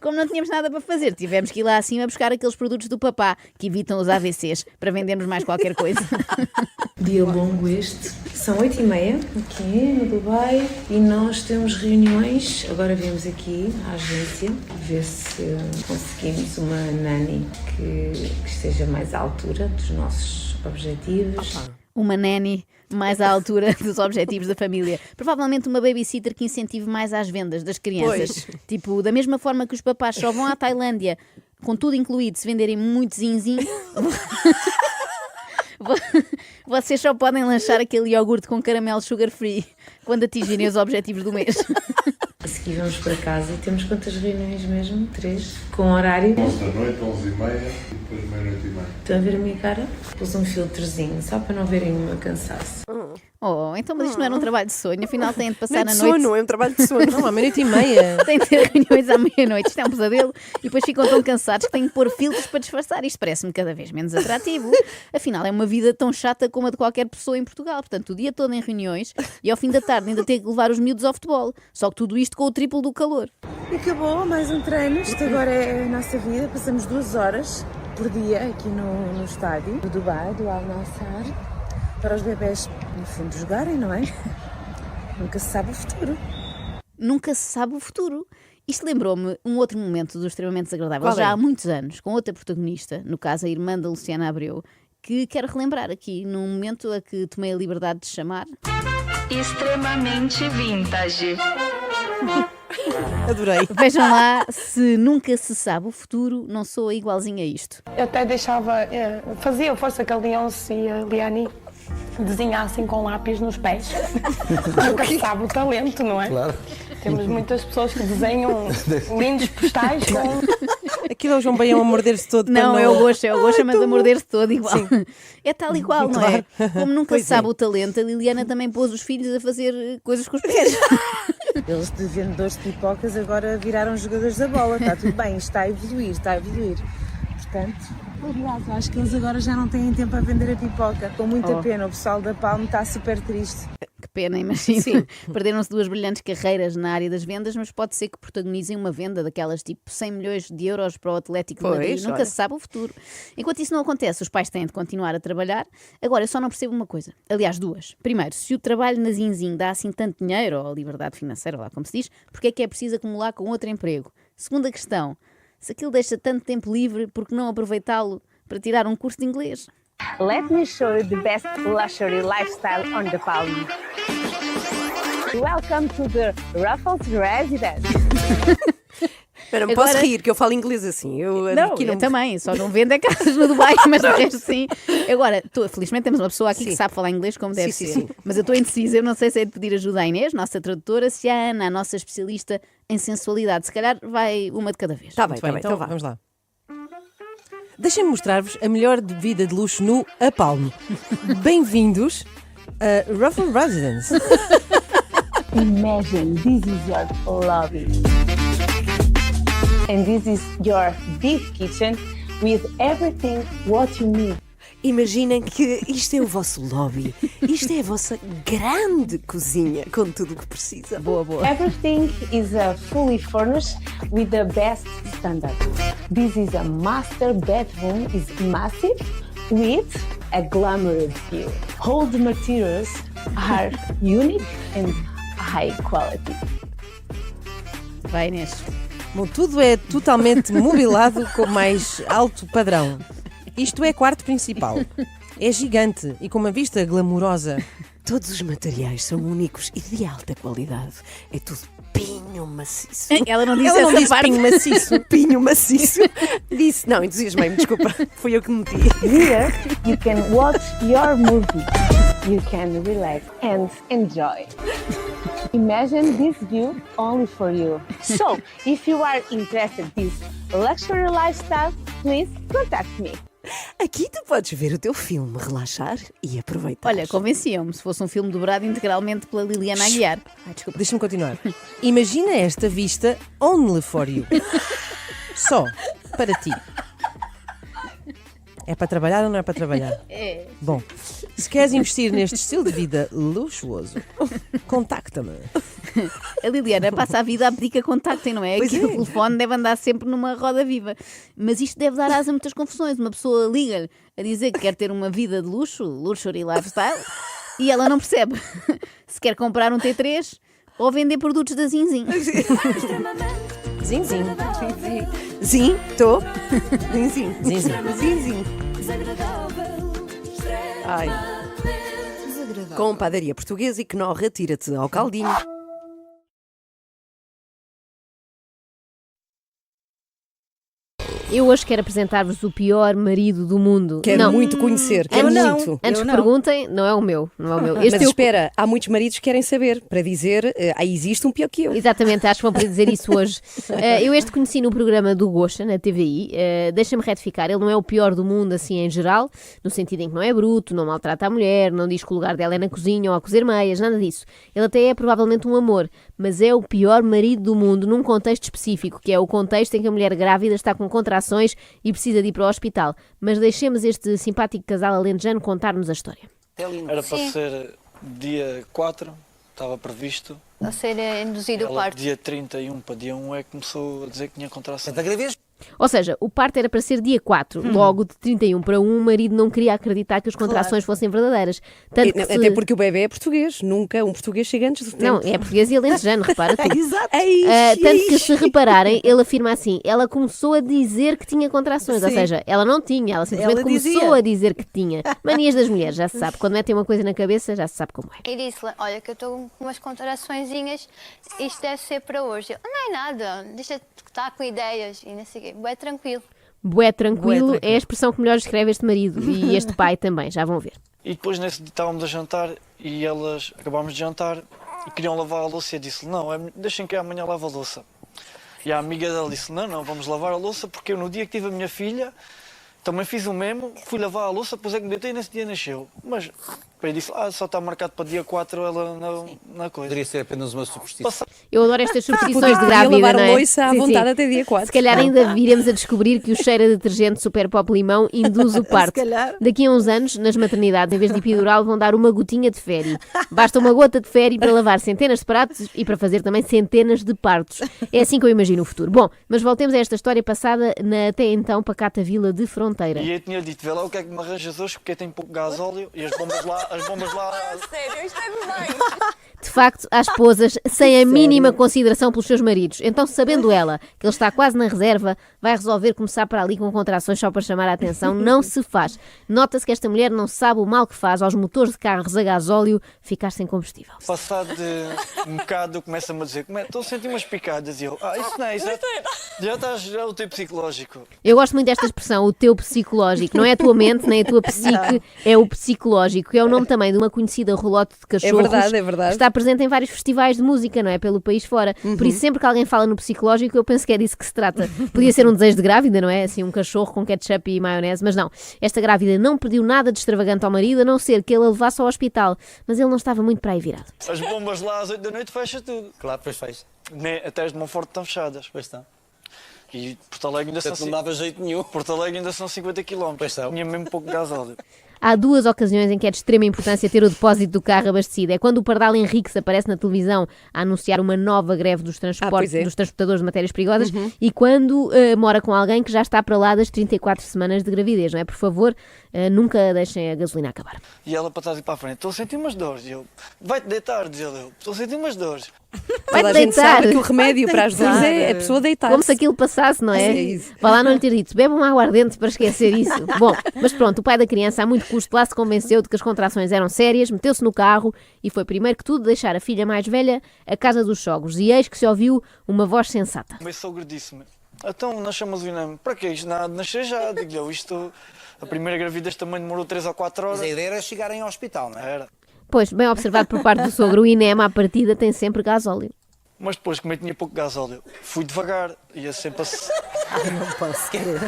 [SPEAKER 1] Como não tínhamos nada para fazer, tivemos que ir lá acima buscar aqueles produtos do papá que evitam os AVCs para vendermos mais qualquer coisa.
[SPEAKER 12] Dia longo este. São 8h30 aqui no Dubai e nós temos reuniões. Agora viemos aqui à agência ver se conseguimos uma nanny que esteja mais à altura dos nossos objetivos.
[SPEAKER 1] Uma nanny mais à altura dos objetivos da família. Provavelmente uma babysitter que incentive mais às vendas das crianças. Pois. Tipo, da mesma forma que os papás só vão à Tailândia, com tudo incluído, se venderem muito zinzin, vocês só podem lanchar aquele iogurte com caramelo sugar free quando atingirem os objetivos do mês.
[SPEAKER 12] A seguir vamos para casa e temos quantas reuniões mesmo? 3? Com horário?
[SPEAKER 15] 11 da noite, 11h30 e depois meia-noite e meia.
[SPEAKER 12] Estão a ver a minha cara? Pus um filtrozinho, só para não verem o meu cansaço.
[SPEAKER 1] Oh, então mas isto não era um trabalho de sonho, afinal têm de passar
[SPEAKER 5] não
[SPEAKER 1] a
[SPEAKER 5] de
[SPEAKER 1] noite.
[SPEAKER 5] Sono, é um trabalho de sono.
[SPEAKER 4] Não, à meia-noite e meia.
[SPEAKER 1] Têm de ter reuniões à meia-noite, isto é um pesadelo. E depois ficam tão cansados que têm de pôr filtros para disfarçar. Isto parece-me cada vez menos atrativo. Afinal, é uma vida tão chata como a de qualquer pessoa em Portugal. Portanto, o dia todo em reuniões e ao fim da tarde ainda ter que levar os miúdos ao futebol. Só que tudo isto com o triplo do calor.
[SPEAKER 16] E acabou mais um treino. Isto agora é a nossa vida. Passamos 2 horas por dia aqui no estádio do Dubai, do Al Nassr, para os bebés, no fundo, jogarem, não é? Nunca se sabe o futuro.
[SPEAKER 1] Nunca se sabe o futuro. Isto lembrou-me um outro momento do extremamente desagradável,
[SPEAKER 4] Qual
[SPEAKER 1] já
[SPEAKER 4] é?
[SPEAKER 1] há muitos anos, com outra protagonista, no caso a irmã da Luciana Abreu, que quero relembrar aqui, num momento a que tomei a liberdade de chamar...
[SPEAKER 18] Extremamente vintage.
[SPEAKER 4] Adorei.
[SPEAKER 1] Vejam lá, se nunca se sabe o futuro, não sou igualzinha a isto.
[SPEAKER 19] Eu até deixava, fazia força que a Leonce e a Liane desenhassem com lápis nos pés. Nunca se sabe o talento, não é?
[SPEAKER 3] Claro.
[SPEAKER 19] Temos muitas pessoas que desenham lindos postais com...
[SPEAKER 4] Aquilo é o João Baião a morder-se todo.
[SPEAKER 1] Não, é o Goxa, mas a
[SPEAKER 4] bom.
[SPEAKER 1] morder-se todo igual.
[SPEAKER 4] Sim.
[SPEAKER 1] É tal e qual, não é? Como nunca
[SPEAKER 4] Pois
[SPEAKER 1] se sabe
[SPEAKER 4] é.
[SPEAKER 1] o talento, a Liliana também pôs os filhos a fazer coisas com os pés.
[SPEAKER 16] Eles de vendedores de pipocas agora viraram jogadores da bola. Está tudo bem, está a evoluir, está a evoluir. Portanto, aliás, acho que eles agora já não têm tempo a vender a pipoca. Com muita pena, o pessoal da Palme está super triste.
[SPEAKER 1] Que pena, imagino. Sim. Perderam-se 2 brilhantes carreiras na área das vendas, mas pode ser que protagonizem uma venda daquelas tipo 100 milhões de euros para o Atlético de Madrid. Nunca se sabe o futuro. Enquanto isso não acontece, os pais têm de continuar a trabalhar. Agora, eu só não percebo uma coisa. Aliás, 2. Primeiro, se o trabalho na Zinzin dá assim tanto dinheiro, ou liberdade financeira, lá como se diz, porque é que é preciso acumular com outro emprego? Segunda questão, se aquilo deixa tanto tempo livre, por que não aproveitá-lo para tirar um curso de inglês?
[SPEAKER 14] Let me show you the best luxury lifestyle on the Palm. Welcome to the Raffles Residence.
[SPEAKER 5] Mas não posso rir, que eu falo inglês assim. Eu
[SPEAKER 1] também, só não vendo é casas no Dubai, mas o resto sim. Agora, felizmente temos uma pessoa aqui que sabe falar inglês como deve ser. Sim. Mas eu estou indecisa, eu não sei se é de pedir ajuda à Inês, nossa tradutora, se a Ana, a nossa especialista em sensualidade. Se calhar vai uma de cada vez.
[SPEAKER 5] Está bem,
[SPEAKER 4] então vamos lá. Deixem-me mostrar-vos a melhor vida de luxo no A Palme. Bem-vindos a Raffles Residence.
[SPEAKER 14] Imagine this is your lobby. And this is your big kitchen with everything what you need.
[SPEAKER 5] Imaginem que isto é o vosso lobby. Isto é a vossa grande cozinha, com tudo o que precisa.
[SPEAKER 1] Boa, boa.
[SPEAKER 14] Everything is fully furnished with the best standard. This is a master bedroom, is massive with a glamorous view. All the materials are unique and high quality.
[SPEAKER 1] Vai, Inês.
[SPEAKER 4] Bom, tudo é totalmente mobilado com mais alto padrão. Isto é quarto principal. É gigante e com uma vista glamourosa.
[SPEAKER 5] Todos os materiais são únicos e de alta qualidade. É tudo pinho maciço.
[SPEAKER 1] Ela não disse
[SPEAKER 4] parte. Pinho maciço.
[SPEAKER 5] Pinho maciço. Disse, não, entusiasmei-me, desculpa. Fui eu que meti.
[SPEAKER 14] Here you can watch your movie. You can relax and enjoy. Imagine this view only for you. So, if you are interested in this luxury lifestyle, please contact me.
[SPEAKER 5] Aqui tu podes ver o teu filme, relaxar e aproveitar.
[SPEAKER 1] Olha, convenciam-me se fosse um filme dobrado integralmente pela Liliana Aguiar. Desculpa.
[SPEAKER 4] Deixa-me continuar. Imagina esta vista only for you. Só para ti. É para trabalhar ou não é para trabalhar?
[SPEAKER 1] É.
[SPEAKER 4] Bom, se queres investir neste estilo de vida luxuoso, contacta-me.
[SPEAKER 1] A Liliana passa a vida a pedir que a contactem, não é?
[SPEAKER 5] Pois
[SPEAKER 1] Aqui
[SPEAKER 5] é.
[SPEAKER 1] o telefone deve andar sempre numa roda viva. Mas isto deve dar asa a muitas confusões. Uma pessoa liga-lhe a dizer que quer ter uma vida de luxo, luxury lifestyle, e ela não percebe se quer comprar um T3 ou vender produtos da Zinzin.
[SPEAKER 4] Zinzin.
[SPEAKER 5] Sim, estou. Sim.
[SPEAKER 4] Zinzin.
[SPEAKER 5] Ai. Com padaria portuguesa e Knorr, tira-te ao caldinho.
[SPEAKER 1] Eu hoje quero apresentar-vos o pior marido do mundo.
[SPEAKER 4] Quero muito conhecer, quero muito.
[SPEAKER 1] Antes perguntem, não é o meu.
[SPEAKER 5] Mas espera, há muitos maridos que querem saber, para dizer, existe um pior que eu.
[SPEAKER 1] Exatamente, acho que vão poder dizer isso hoje. Eu este conheci no programa do Gosha, na TVI. Deixa-me retificar, ele não é o pior do mundo assim em geral, no sentido em que não é bruto, não maltrata a mulher, não diz que o lugar dela é na cozinha ou a cozer meias, nada disso. Ele até é provavelmente um amor, mas é o pior marido do mundo num contexto específico, que é o contexto em que a mulher grávida está com contrações e precisa de ir para o hospital. Mas deixemos este simpático casal alentejano contar-nos a história.
[SPEAKER 20] Era para ser dia 4, estava previsto.
[SPEAKER 21] A ser induzido o parto.
[SPEAKER 20] Dia 31 para dia 1 é que começou a dizer que tinha contração.
[SPEAKER 1] Ou seja, o parto era para ser dia 4, logo de 31 para 1, o marido não queria acreditar que as contrações fossem verdadeiras. Tanto que
[SPEAKER 5] até porque o bebê é português, nunca um português chega antes do tempo.
[SPEAKER 1] Não, é português e alentejano, repara tu.
[SPEAKER 5] Exato.
[SPEAKER 1] Tanto que se repararem, ele afirma assim, ela começou a dizer que tinha contrações, ou seja, ela não tinha, ela simplesmente começou a dizer que tinha. Manias das mulheres, já se sabe, quando metem uma coisa na cabeça, já se sabe como é.
[SPEAKER 21] E disse-lhe, olha que eu estou com umas contraçõezinhas, isto deve ser para hoje. Eu, não é nada, deixa-te estar com ideias e não sei o quê, é tranquilo.
[SPEAKER 1] Bué tranquilo é a expressão que melhor descreve este marido e este pai também, já vão ver.
[SPEAKER 20] E depois nesse dia estávamos a jantar e elas acabámos de jantar e queriam lavar a louça e eu disse-lhe, não, deixem que amanhã lave a louça. E a amiga dela disse, não, vamos lavar a louça porque eu no dia que tive a minha filha também fiz o mesmo, fui lavar a louça, depois é que me deitei e nesse dia nasceu. Mas eu disse, só está marcado para dia 4 ela na coisa.
[SPEAKER 3] Poderia ser apenas uma superstição.
[SPEAKER 1] Eu adoro estas superstições de grávida,
[SPEAKER 5] lavar
[SPEAKER 1] não é?
[SPEAKER 5] a louça à vontade até dia 4.
[SPEAKER 1] Se calhar ainda viremos a descobrir que o cheiro a detergente Super Pop Limão induz o parto. Daqui a uns anos, nas maternidades, em vez de epidural, vão dar uma gotinha de féri. Basta uma gota de féri para lavar centenas de pratos e para fazer também centenas de partos. É assim que eu imagino o futuro. Bom, mas voltemos a esta história passada na até então pacata vila de Fronteira.
[SPEAKER 20] E eu tinha dito, vê lá o que é que me arranjas hoje, porque tem pouco gasóleo e as bombas lá...
[SPEAKER 21] Sério, isto é bem.
[SPEAKER 1] De facto, há esposas sem a mínima consideração pelos seus maridos. Então, sabendo ela que ele está quase na reserva, vai resolver começar para ali com contrações só para chamar a atenção. Não se faz. Nota-se que esta mulher não sabe o mal que faz aos motores de carros a gasóleo ficar sem combustível.
[SPEAKER 20] Passado um bocado, começa-me a dizer, estou a sentir umas picadas. E eu, isso não é isso. Já estás o teu psicológico.
[SPEAKER 1] Eu gosto muito desta expressão, o teu psicológico. Não é a tua mente, nem a tua psique, é o psicológico. Que é o nome também de uma conhecida rolote de cachorros.
[SPEAKER 5] É verdade.
[SPEAKER 1] Está presente em vários festivais de música, não é? Pelo país fora. Por isso, sempre que alguém fala no psicológico, eu penso que é disso que se trata. Podia ser um desejo de grávida, não é? Assim, um cachorro com ketchup e maionese, mas não. Esta grávida não pediu nada de extravagante ao marido, a não ser que ele a levasse ao hospital. Mas ele não estava muito para aí virado.
[SPEAKER 20] As bombas lá às 8 da noite fecha tudo.
[SPEAKER 3] Claro, depois fecha.
[SPEAKER 20] Até as de Monforte estão fechadas.
[SPEAKER 3] Pois estão.
[SPEAKER 20] E Porto Alegre ainda são...
[SPEAKER 3] não dava jeito nenhum.
[SPEAKER 20] Porto Alegre ainda são 50 km. Tinha mesmo pouco gasóleo.
[SPEAKER 1] Há duas ocasiões em que é de extrema importância ter o depósito do carro abastecido. É quando o Pardal Henriques aparece na televisão a anunciar uma nova greve dos transportes, dos transportadores de matérias perigosas e quando mora com alguém que já está para lá das 34 semanas de gravidez, não é? Por favor, nunca deixem a gasolina acabar.
[SPEAKER 20] E ela para trás e para a frente, estou a sentir umas dores. E eu, vai-te deitar, diz ele, estou a sentir umas dores.
[SPEAKER 1] Vai-te
[SPEAKER 4] Toda a gente
[SPEAKER 1] deitar.
[SPEAKER 4] sabe que o remédio para as dores é a pessoa deitar-se.
[SPEAKER 1] Como se aquilo passasse, não é?
[SPEAKER 4] É isso.
[SPEAKER 1] Vá lá não lhe ter dito, bebe um aguardente para esquecer isso. Bom, mas pronto, o pai da criança a muito custo lá se convenceu de que as contrações eram sérias, meteu-se no carro e foi primeiro que tudo deixar a filha mais velha à casa dos sogros. E eis que se ouviu uma voz sensata.
[SPEAKER 20] O meu sogro disse-me, então nascemos o Iname, para que isto? Nada de nascer já, digo-lhe, isto, a primeira gravidez também demorou 3 ou 4 horas.
[SPEAKER 2] Mas a ideia era chegarem ao hospital, não é?
[SPEAKER 20] Era.
[SPEAKER 1] Pois, bem observado por parte do sogro, o INEM à partida tem sempre gasóleo.
[SPEAKER 20] Mas depois, como eu tinha pouco gasóleo, fui devagar, ia sempre a...
[SPEAKER 4] não posso querer.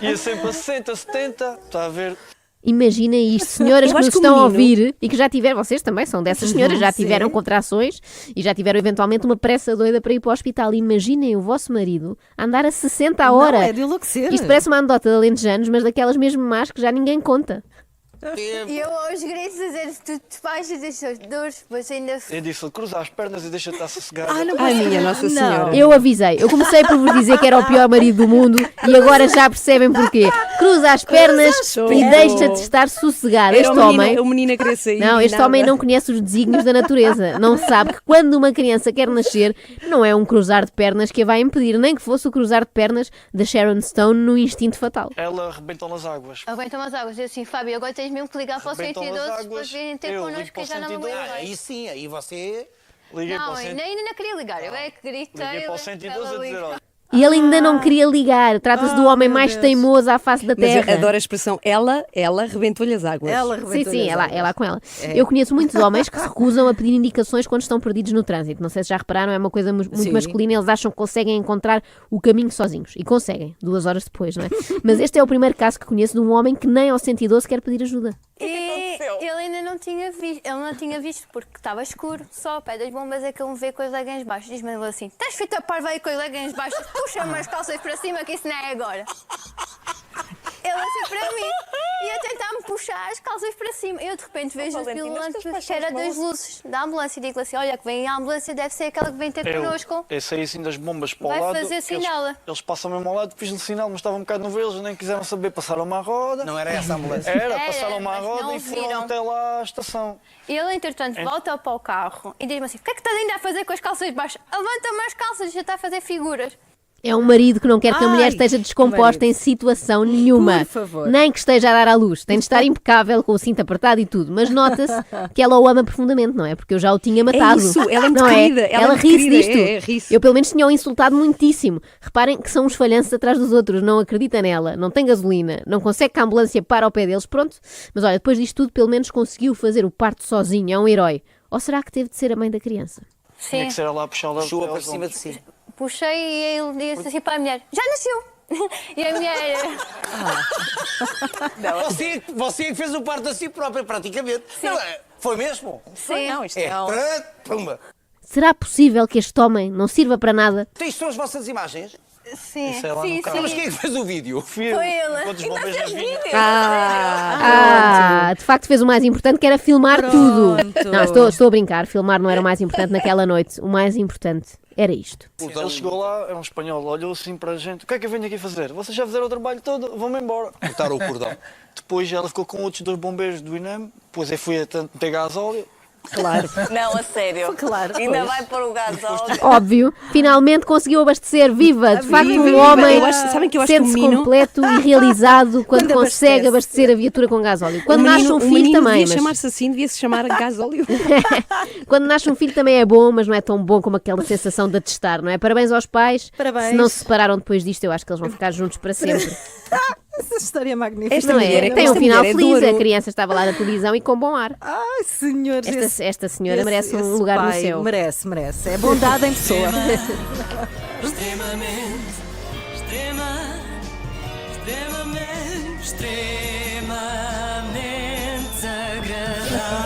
[SPEAKER 20] Ia sempre a 60, 70, está a ver?
[SPEAKER 1] Imaginem isto, senhoras que nos estão a ouvir e que já tiveram, vocês também são dessas senhoras, já tiveram contrações e já tiveram eventualmente uma pressa doida para ir para o hospital. Imaginem o vosso marido andar a 60 a hora.
[SPEAKER 4] Não, é de enlouquecer.
[SPEAKER 1] Isto parece uma anedota de alentejanos, mas daquelas mesmo más que já ninguém conta.
[SPEAKER 21] E eu aos gritos dizer tu te baixas estas dores, mas ainda...
[SPEAKER 20] Eu disse, cruza as pernas e deixa-te estar sossegada.
[SPEAKER 4] Ai, minha Nossa Senhora.
[SPEAKER 1] Eu avisei, eu comecei por vos dizer que era o pior marido do mundo e agora já percebem porquê. Cruza as pernas e deixa-te estar sossegada. Este homem...
[SPEAKER 4] O menino a querer sair.
[SPEAKER 1] Não, este homem não conhece os desígnios da natureza. Não sabe que quando uma criança quer nascer, não é um cruzar de pernas que a vai impedir, nem que fosse o cruzar de pernas da Sharon Stone no Instinto Fatal.
[SPEAKER 20] Ela arrebentou nas águas.
[SPEAKER 21] Arrebentam as águas. Eu assim, Fábio, agora tens mesmo que ligar para o 112 para virem ter connosco que eu já não me aguento.
[SPEAKER 2] Aí sim, aí você...
[SPEAKER 20] Liguei
[SPEAKER 21] Não,
[SPEAKER 20] para o 112.
[SPEAKER 21] ainda não queria ligar. Eu é que gritei.
[SPEAKER 20] Liguei para o 112 a dizer, olha...
[SPEAKER 1] E ele ainda não queria ligar. Trata-se do homem mais teimoso à face da terra.
[SPEAKER 4] Mas eu adoro a expressão ela rebentou-lhe as águas.
[SPEAKER 1] Sim, é lá com ela. Eu conheço muitos homens que se recusam a pedir indicações quando estão perdidos no trânsito. Não sei se já repararam, é uma coisa muito masculina. Eles acham que conseguem encontrar o caminho sozinhos. E conseguem, 2 horas depois, não é? Mas este é o primeiro caso que conheço de um homem que nem ao 112 quer pedir ajuda.
[SPEAKER 21] E ele ainda não tinha visto, porque estava escuro, só ao pé das bombas é que ele me vê com as leggings baixas. Diz-me ele assim, estás feito a parva aí com as leggings baixas, puxa-me as calças para cima que isso não é agora. Ele assim para mim, e a tentar-me puxar as calças para cima. Eu de repente vejo o pilante que era das luzes da ambulância e digo assim, olha que vem a ambulância, deve ser aquela que vem ter connosco.
[SPEAKER 20] Eu saí assim das bombas para o
[SPEAKER 21] Vai
[SPEAKER 20] lado.
[SPEAKER 21] fazer sinal.
[SPEAKER 20] Eles passam mesmo ao lado, fiz-lhe sinal, mas estava um bocado no ver, eles nem quiseram saber, passaram-me à roda.
[SPEAKER 2] Não era essa a ambulância?
[SPEAKER 20] Passaram-me à roda e foram até lá à estação.
[SPEAKER 21] Ele, entretanto, volta para o carro e diz-me assim, o que é que estás ainda a fazer com as calças baixas? Levanta-me as calças, deixa estar a fazer figuras.
[SPEAKER 1] É um marido que não quer que a mulher esteja descomposta em situação nenhuma.
[SPEAKER 4] Por favor.
[SPEAKER 1] Nem que esteja a dar à luz. Tem de estar impecável, com o cinto apertado e tudo. Mas nota-se que ela o ama profundamente, não é? Porque eu já o tinha matado.
[SPEAKER 4] É isso, ela é muito
[SPEAKER 1] não
[SPEAKER 4] querida.
[SPEAKER 1] Ela ri-se disto.
[SPEAKER 4] Ri-se.
[SPEAKER 1] Eu pelo menos tinha-o insultado muitíssimo. Reparem que são uns falhanços atrás dos outros. Não acredita nela, não tem gasolina, não consegue que a ambulância pare ao pé deles. Pronto. Mas olha, depois disto tudo, pelo menos conseguiu fazer o parto sozinho. É um herói. Ou será que teve de ser a mãe da criança?
[SPEAKER 21] Sim.
[SPEAKER 20] Tinha que ser ela a puxá-la
[SPEAKER 2] para cima de si.
[SPEAKER 21] Puxei e ele disse assim para a mulher, já nasceu. E a mulher...
[SPEAKER 2] Você é que fez o parto a si própria, praticamente. Não, foi mesmo?
[SPEAKER 21] Sim.
[SPEAKER 4] Não, isto
[SPEAKER 2] Pumba.
[SPEAKER 1] Será possível que este homem não sirva para nada?
[SPEAKER 2] Isto são as vossas imagens?
[SPEAKER 21] Sim,
[SPEAKER 20] Isso é lá no
[SPEAKER 21] sim,
[SPEAKER 20] carro.
[SPEAKER 2] Mas quem é que fez o vídeo?
[SPEAKER 21] Foi ele.
[SPEAKER 20] Enquanto os bombeiros vinham.
[SPEAKER 1] De facto fez o mais importante, que era filmar tudo. Não, estou a brincar, filmar não era o mais importante naquela noite. O mais importante era isto.
[SPEAKER 20] Ele chegou lá, era um espanhol, olhou assim para a gente, o que é que eu venho aqui fazer? Vocês já fizeram o trabalho todo, vão-me embora.
[SPEAKER 2] Cortaram o cordão.
[SPEAKER 20] Depois ela ficou com outros 2 bombeiros do INEM, depois eu fui a meter gasóleo.
[SPEAKER 4] Claro.
[SPEAKER 16] Não, a sério.
[SPEAKER 4] Claro.
[SPEAKER 16] Ainda vai pôr o gasóleo.
[SPEAKER 1] Óbvio, finalmente conseguiu abastecer. Viva! De facto, um homem sente-se completo e realizado quando consegue abastecer a viatura com gasóleo. Quando nasce um filho também.
[SPEAKER 4] Devia chamar-se assim, devia-se chamar gasóleo.
[SPEAKER 1] Quando nasce um filho também é bom, mas não é tão bom como aquela sensação de atestar, não é? Parabéns aos pais.
[SPEAKER 4] Parabéns.
[SPEAKER 1] Se não se separaram depois disto, eu acho que eles vão ficar juntos para sempre.
[SPEAKER 4] Essa história é magnífica.
[SPEAKER 1] Esta mulher tem um final feliz. A criança estava lá na televisão e com bom ar.
[SPEAKER 4] Ai, senhor.
[SPEAKER 1] Esta senhora merece um lugar no céu.
[SPEAKER 4] Merece. É bondade em pessoa.
[SPEAKER 6] Extremamente agradável.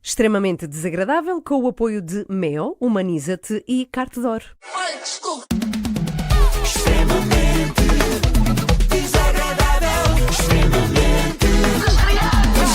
[SPEAKER 4] Extremamente desagradável, com o apoio de Meo, Humaniza-te e Carte D'Or.
[SPEAKER 6] Ai, desculpa. Extremamente desagradável. Extremamente desagradável.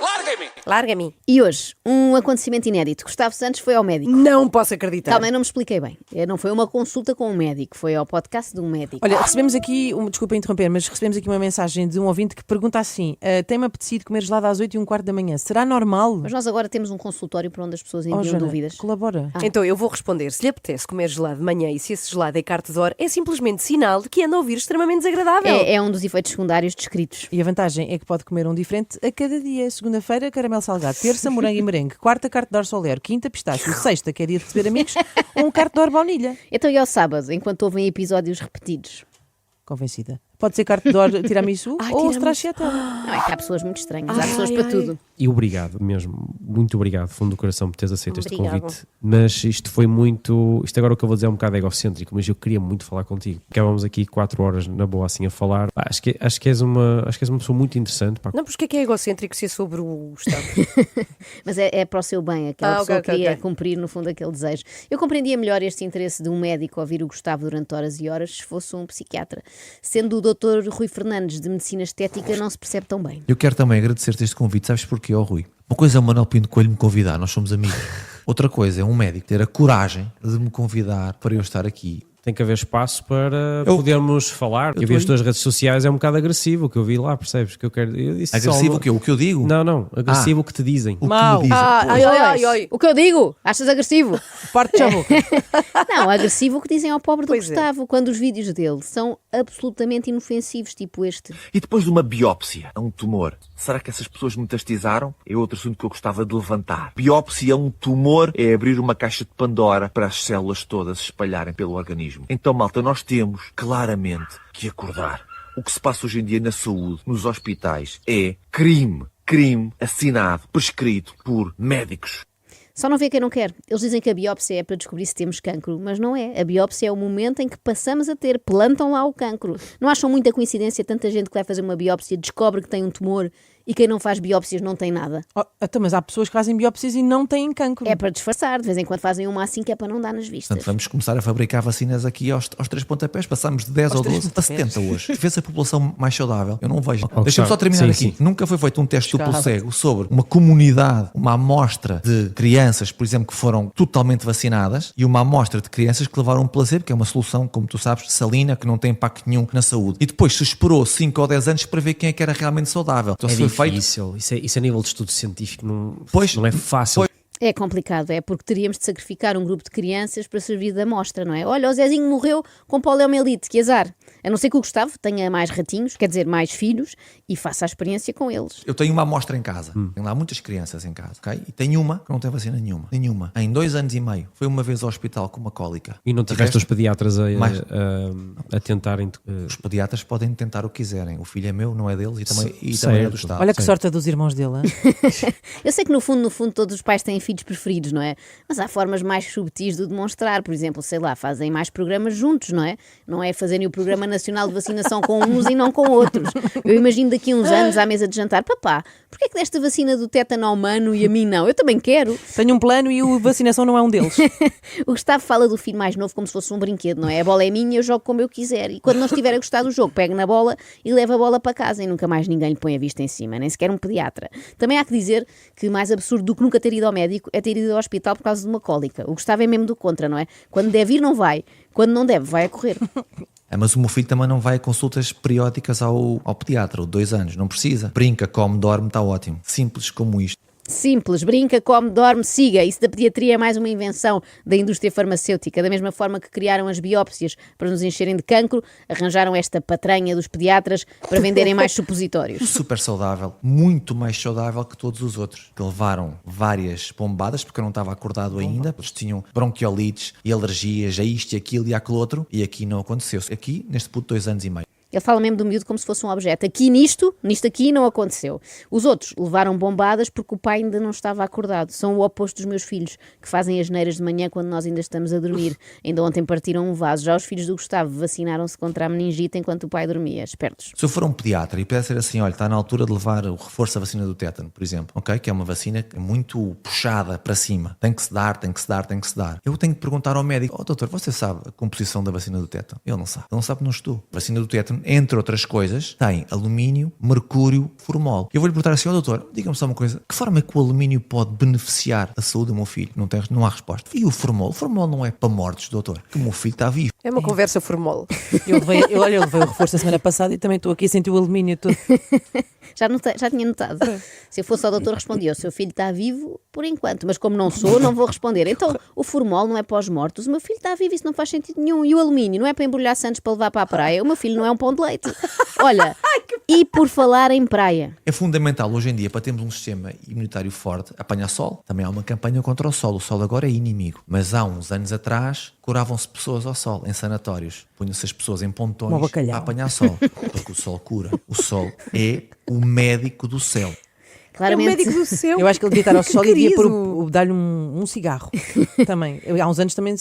[SPEAKER 6] Larguem-me!
[SPEAKER 5] Larga-me.
[SPEAKER 1] E hoje, um acontecimento inédito. Gustavo Santos foi ao médico.
[SPEAKER 5] Não posso acreditar.
[SPEAKER 1] Calma, eu não me expliquei bem. Não foi uma consulta com um médico, foi ao podcast de um médico.
[SPEAKER 4] Olha, recebemos aqui, desculpa interromper, mas recebemos aqui uma mensagem de um ouvinte que pergunta assim: tem-me apetecido comer gelado às 8h15 da manhã. Será normal?
[SPEAKER 1] Mas nós agora temos um consultório para onde as pessoas enviam
[SPEAKER 4] Joana,
[SPEAKER 1] dúvidas.
[SPEAKER 4] Colabora.
[SPEAKER 5] Então eu vou responder. Se lhe apetece comer gelado de manhã e se esse gelado é carte d'or, é simplesmente sinal de que anda a ouvir extremamente desagradável.
[SPEAKER 1] É um dos efeitos secundários descritos.
[SPEAKER 4] E a vantagem é que pode comer um diferente a cada dia. Segunda-feira, caramelo salgado. Terça, morango e merengue. Quarta, carte d'or solero. Quinta, pistache. Sexta, que é dia de receber amigos, um carte d'or baunilha.
[SPEAKER 1] Então e ao sábado, enquanto ouvem episódios repetidos?
[SPEAKER 4] Convencida. Pode ser carte d'or tiramisu ou stracciatella.
[SPEAKER 1] Não, é que há pessoas muito estranhas, há pessoas para tudo.
[SPEAKER 8] E obrigado mesmo, muito obrigado, fundo do coração, por teres aceito este convite. Mas isto foi muito, isto agora o que eu vou dizer é um bocado egocêntrico, mas eu queria muito falar contigo. Acabamos aqui 4 horas na boa assim a falar. Acho que és uma pessoa muito interessante. Pá.
[SPEAKER 5] Não, porque é egocêntrico ser sobre o Gustavo?
[SPEAKER 1] Mas é para o seu bem, aquela pessoa queria cumprir no fundo aquele desejo. Eu compreendia melhor este interesse de um médico ouvir o Gustavo durante horas e horas se fosse um psiquiatra. Sendo o Dr. Rui Fernandes de Medicina Estética, não se percebe tão bem.
[SPEAKER 22] Eu quero também agradecer-te este convite, sabes porquê, Rui? Uma coisa é o Manuel Pinto Coelho me convidar, nós somos amigos. Outra coisa é um médico ter a coragem de me convidar para eu estar aqui.
[SPEAKER 8] Tem que haver espaço para podermos falar. Eu vi as tuas redes sociais, é um bocado agressivo o que eu vi lá, percebes? Que eu disse
[SPEAKER 22] agressivo o quê? O que eu digo?
[SPEAKER 8] Não, agressivo o que te dizem.
[SPEAKER 22] O que me dizem.
[SPEAKER 1] O que eu digo? Achas agressivo?
[SPEAKER 4] Parte-te a boca.
[SPEAKER 1] Não, agressivo o que dizem ao pobre do Gustavo, quando os vídeos dele são absolutamente inofensivos, tipo este.
[SPEAKER 23] E depois de uma biópsia a um tumor, será que essas pessoas metastizaram? É outro assunto que eu gostava de levantar. Biópsia a um tumor é abrir uma caixa de Pandora para as células todas se espalharem pelo organismo. Então, malta, nós temos claramente que acordar. O que se passa hoje em dia na saúde, nos hospitais, é crime. Crime assinado, prescrito por médicos.
[SPEAKER 1] Só não vê quem não quer. Eles dizem que a biópsia é para descobrir se temos cancro, mas não é. A biópsia é o momento em que passamos a ter, plantam lá o cancro. Não acham muita coincidência tanta gente que vai fazer uma biópsia descobre que tem um tumor e quem não faz biópsias não tem nada?
[SPEAKER 4] Mas há pessoas que fazem biópsias e não têm cancro.
[SPEAKER 1] É para disfarçar, de vez em quando fazem uma assim que é para não dar nas vistas.
[SPEAKER 22] Portanto, vamos começar a fabricar vacinas aqui aos 3 pontapés, passamos de 10 ou 12 a 70 hoje. Vês a população mais saudável? Eu não vejo. Deixa-me só terminar aqui. Sim. Nunca foi feito um teste duplo cego sobre uma comunidade, uma amostra de crianças, por exemplo, que foram totalmente vacinadas e uma amostra de crianças que levaram um placebo, que é uma solução, como tu sabes, salina, que não tem impacto nenhum na saúde. E depois se esperou 5 ou 10 anos para ver quem é que era realmente saudável. Então,
[SPEAKER 8] difícil. Isso a nível de estudo científico não é fácil.
[SPEAKER 1] É complicado, é porque teríamos de sacrificar um grupo de crianças para servir de amostra, não é? Olha, o Zezinho morreu com poliomielite, que azar. A não ser que o Gustavo tenha mais ratinhos, quer dizer, mais filhos, e faça a experiência com eles.
[SPEAKER 22] Eu tenho uma amostra em casa, tenho lá muitas crianças em casa, ok? E tenho uma que não tem vacina nenhuma. Em 2 anos e meio, foi uma vez ao hospital com uma cólica.
[SPEAKER 8] E não tiveste os pediatras a tentarem...
[SPEAKER 22] Os pediatras podem tentar o que quiserem. O filho é meu, não é deles, e também é do Estado.
[SPEAKER 4] Olha que sorte dos irmãos dele, hein?
[SPEAKER 1] Eu sei que no fundo todos os pais têm filhos preferidos, não é? Mas há formas mais subtis de demonstrar. Por exemplo, sei lá, fazem mais programas juntos, não é? Não é fazerem o Programa Nacional de Vacinação com uns e não com outros. Eu imagino daqui a uns anos à mesa de jantar: papá, porquê é que deste a vacina do tétano ao humano e a mim não? Eu também quero.
[SPEAKER 4] Tenho um plano e a vacinação não é um deles.
[SPEAKER 1] O Gustavo fala do filho mais novo como se fosse um brinquedo, não é? A bola é minha, eu jogo como eu quiser. E quando não estiver a gostar do jogo, pego na bola e levo a bola para casa e nunca mais ninguém lhe põe a vista em cima, nem sequer um pediatra. Também há que dizer que mais absurdo do que nunca ter ido ao médico é ter ido ao hospital por causa de uma cólica. O Gustavo é mesmo do contra, não é? Quando deve ir, não vai. Quando não deve, vai a correr.
[SPEAKER 22] Mas o meu filho também não vai a consultas periódicas ao pediatra, 2 anos, não precisa. Brinca, come, dorme, está ótimo. Simples como isto.
[SPEAKER 1] Simples, brinca, come, dorme, siga. Isso da pediatria é mais uma invenção da indústria farmacêutica. Da mesma forma que criaram as biópsias para nos encherem de cancro, arranjaram esta patranha dos pediatras para venderem mais supositórios.
[SPEAKER 22] Super saudável, muito mais saudável que todos os outros. Que levaram várias bombadas, porque eu não estava acordado ainda. Eles tinham bronquiolites e alergias a isto e aquilo e àquele outro. E aqui não aconteceu. Aqui, neste puto, 2 anos e meio.
[SPEAKER 1] Ele fala mesmo do miúdo como se fosse um objeto. Aqui nisto aqui não aconteceu. Os outros levaram bombadas porque o pai ainda não estava acordado. São o oposto dos meus filhos, que fazem as neiras de manhã quando nós ainda estamos a dormir. Ainda ontem partiram um vaso. Já os filhos do Gustavo vacinaram-se contra a meningite enquanto o pai dormia. Espertos.
[SPEAKER 22] Se eu for um pediatra e puder ser assim, olha, está na altura de levar o reforço da vacina do tétano, por exemplo, ok? Que é uma vacina muito puxada para cima. Tem que se dar. Eu tenho que perguntar ao médico: doutor, você sabe a composição da vacina do tétano? Ele não sabe. Ele não sabe, não estou. A vacina do tétano entre outras coisas, tem alumínio, mercúrio, formol. Eu vou-lhe perguntar assim, doutor, diga-me só uma coisa, que forma é que o alumínio pode beneficiar a saúde do meu filho? Não há resposta. E o formol? O formol não é para mortos, doutor, que o meu filho está vivo.
[SPEAKER 4] É uma conversa formol. Eu levei o reforço a semana passada e também estou aqui a sentir o alumínio todo.
[SPEAKER 1] Já tinha notado. Se eu fosse ao doutor, respondia: o seu filho está vivo por enquanto, mas como não sou, não vou responder. Então, o formol não é para os mortos, o meu filho está vivo, isso não faz sentido nenhum. E o alumínio não é para embrulhar santos para levar para a praia, o meu filho não é um pão de leite. Olha, e por falar em praia.
[SPEAKER 22] É fundamental hoje em dia, para termos um sistema imunitário forte, apanhar sol. Também há uma campanha contra o sol. O sol agora é inimigo. Mas há uns anos atrás, curavam-se pessoas ao sol, em sanatórios. Punham-se as pessoas em pontões para apanhar sol. Porque o sol cura. O sol é o médico do céu.
[SPEAKER 1] Claramente.
[SPEAKER 4] É o médico do céu. Eu acho que ele devia estar ao sol e devia dar-lhe um cigarro. Também. Há uns anos também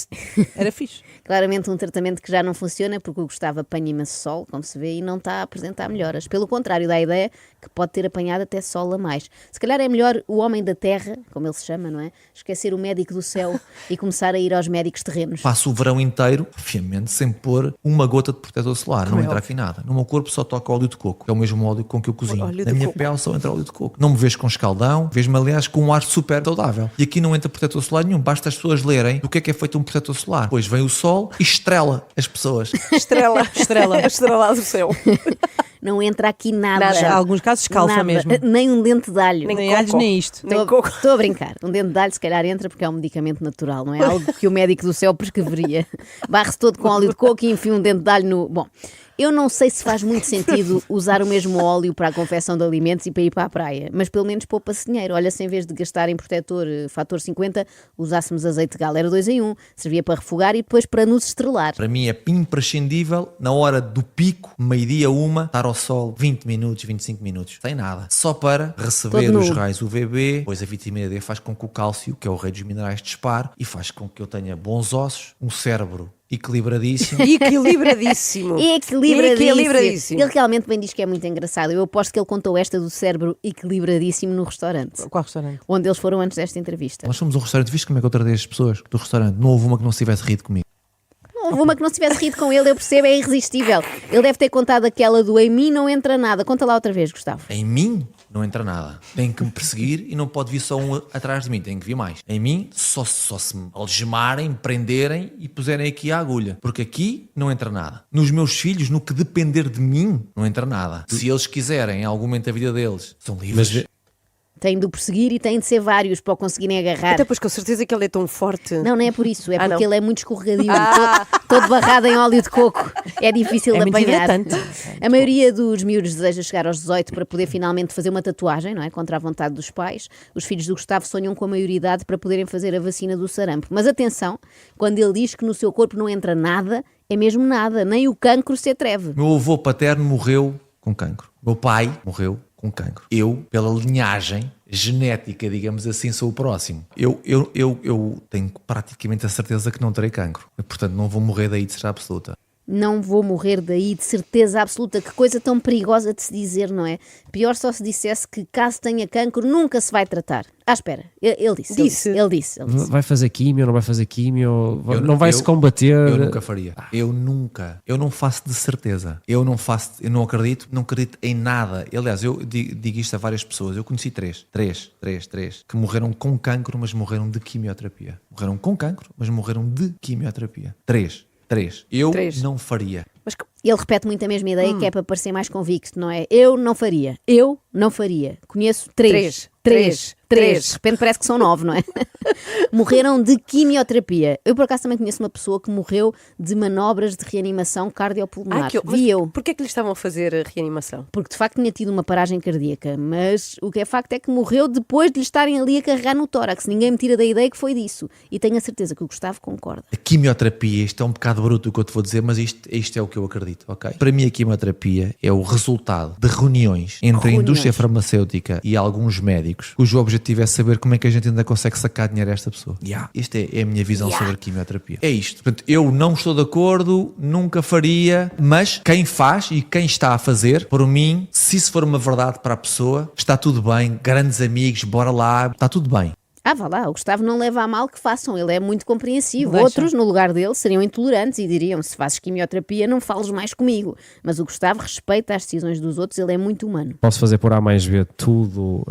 [SPEAKER 4] era fixe.
[SPEAKER 1] Claramente um tratamento que já não funciona porque o Gustavo apanha imenso sol, como se vê, e não está a apresentar melhoras. Pelo contrário, dá a ideia que pode ter apanhado até sol a mais. Se calhar é melhor o homem da terra, como ele se chama, não é? Esquecer o médico do céu e começar a ir aos médicos terrenos.
[SPEAKER 22] Passo o verão inteiro, obviamente, sem pôr uma gota de protetor solar. Não entra aqui nada. No meu corpo só toca óleo de coco. É o mesmo óleo com que eu cozinho. Na minha pele só entra óleo de coco. Não me vejo com escaldão, vejo-me aliás com um ar super saudável. E aqui não entra protetor solar nenhum. Basta as pessoas lerem do que é feito um protetor solar. Depois vem o sol e estrela as pessoas.
[SPEAKER 4] Estrela do céu.
[SPEAKER 1] Não entra aqui nada.
[SPEAKER 4] Em alguns casos escalfa mesmo.
[SPEAKER 1] Nem um dente de alho.
[SPEAKER 4] Nem alhos, nem isto.
[SPEAKER 1] Estou a brincar. Um dente de alho se calhar entra porque é um medicamento natural, não é algo que o médico do céu prescreveria. Barre-se todo com óleo de coco e enfia um dente de alho no... Bom, eu não sei se faz muito sentido usar o mesmo óleo para a confecção de alimentos e para ir para a praia, mas pelo menos poupa-se dinheiro. Olha, se em vez de gastar em protetor fator 50, usássemos azeite de gala, era 2 em 1, servia para refogar e depois para nos estrelar.
[SPEAKER 22] Para mim é imprescindível, na hora do pico, meio-dia 1, estar ao sol 20 minutos, 25 minutos, sem nada. Só para receber os raios UVB, pois a vitamina D faz com que o cálcio, que é o rei dos minerais, dispare e faz com que eu tenha bons ossos, um cérebro equilibradíssimo.
[SPEAKER 1] Equilibradíssimo. Ele realmente bem diz que é muito engraçado. Eu aposto que ele contou esta do cérebro equilibradíssimo no restaurante.
[SPEAKER 4] Qual restaurante?
[SPEAKER 1] Onde eles foram antes desta entrevista.
[SPEAKER 22] Nós fomos a um restaurante, viste como é que eu tratei as pessoas do restaurante? Não houve uma que não se tivesse rido comigo.
[SPEAKER 1] Houve uma que não se tivesse rido com ele, eu percebo, é irresistível. Ele deve ter contado aquela do em mim não entra nada. Conta lá outra vez, Gustavo.
[SPEAKER 22] Em mim não entra nada. Tem que me perseguir e não pode vir só um atrás de mim, tem que vir mais. Em mim, só se me algemarem, me prenderem e puserem aqui a agulha. Porque aqui não entra nada. Nos meus filhos, no que depender de mim, não entra nada. Se eles quiserem, em algum momento da vida deles, são livres.
[SPEAKER 1] Tem de o perseguir e tem de ser vários para o conseguirem agarrar.
[SPEAKER 4] Até pois com certeza que ele é tão forte.
[SPEAKER 1] Não é por isso, é porque ele é muito escorregadio, todo barrado em óleo de coco. É difícil de apanhar. A maioria dos miúdos deseja chegar aos 18 para poder finalmente fazer uma tatuagem, não é? Contra a vontade dos pais. Os filhos do Gustavo sonham com a maioridade para poderem fazer a vacina do sarampo. Mas atenção, quando ele diz que no seu corpo não entra nada, é mesmo nada, nem o cancro se atreve.
[SPEAKER 22] Meu avô paterno morreu com cancro. Meu pai morreu com cancro. Eu, pela linhagem genética, digamos assim, sou o próximo. Eu tenho praticamente a certeza que não terei cancro. Portanto, não vou morrer daí de ser absoluta.
[SPEAKER 1] Não vou morrer daí de certeza absoluta. Que coisa tão perigosa de se dizer, não é? Pior só se dissesse que caso tenha cancro nunca se vai tratar. Espera, ele disse. Ele disse.
[SPEAKER 8] Vai fazer químio, não vai fazer químio, não vai se combater.
[SPEAKER 22] Eu nunca faria. Eu não faço de certeza. Eu não acredito em nada. Aliás, eu digo isto a várias pessoas. Eu conheci três que morreram com cancro, mas morreram de quimioterapia. Morreram com cancro, mas morreram de quimioterapia. Três. Eu não faria.
[SPEAKER 1] Mas ele repete muito a mesma ideia, que é para parecer mais convicto, não é? Eu não faria. Conheço três. De repente parece que são 9, não é? Morreram de quimioterapia. Eu, por acaso, também conheço uma pessoa que morreu de manobras de reanimação cardiopulmonar.
[SPEAKER 4] Porquê é que lhe estavam a fazer a reanimação?
[SPEAKER 1] Porque, de facto, tinha tido uma paragem cardíaca. Mas o que é facto é que morreu depois de lhe estarem ali a carregar no tórax. Ninguém me tira da ideia que foi disso. E tenho a certeza que o Gustavo concorda.
[SPEAKER 22] A quimioterapia, isto é um bocado bruto o que eu te vou dizer, mas isto é o que eu acredito, ok? Para mim, a quimioterapia é o resultado de reuniões entre a indústria farmacêutica e alguns médicos, cujo objetivo é saber como é que a gente ainda consegue sacar dinheiro a esta pessoa. Esta é a minha visão sobre a quimioterapia. É isto. Portanto, eu não estou de acordo, nunca faria, mas quem faz e quem está a fazer, por mim, se isso for uma verdade para a pessoa, está tudo bem, grandes amigos, bora lá, está tudo bem.
[SPEAKER 1] Vá lá, o Gustavo não leva a mal que façam, ele é muito compreensivo. Outros, no lugar dele, seriam intolerantes e diriam, se fazes quimioterapia não fales mais comigo. Mas o Gustavo respeita as decisões dos outros, ele é muito humano.
[SPEAKER 8] Posso fazer por A mais B tudo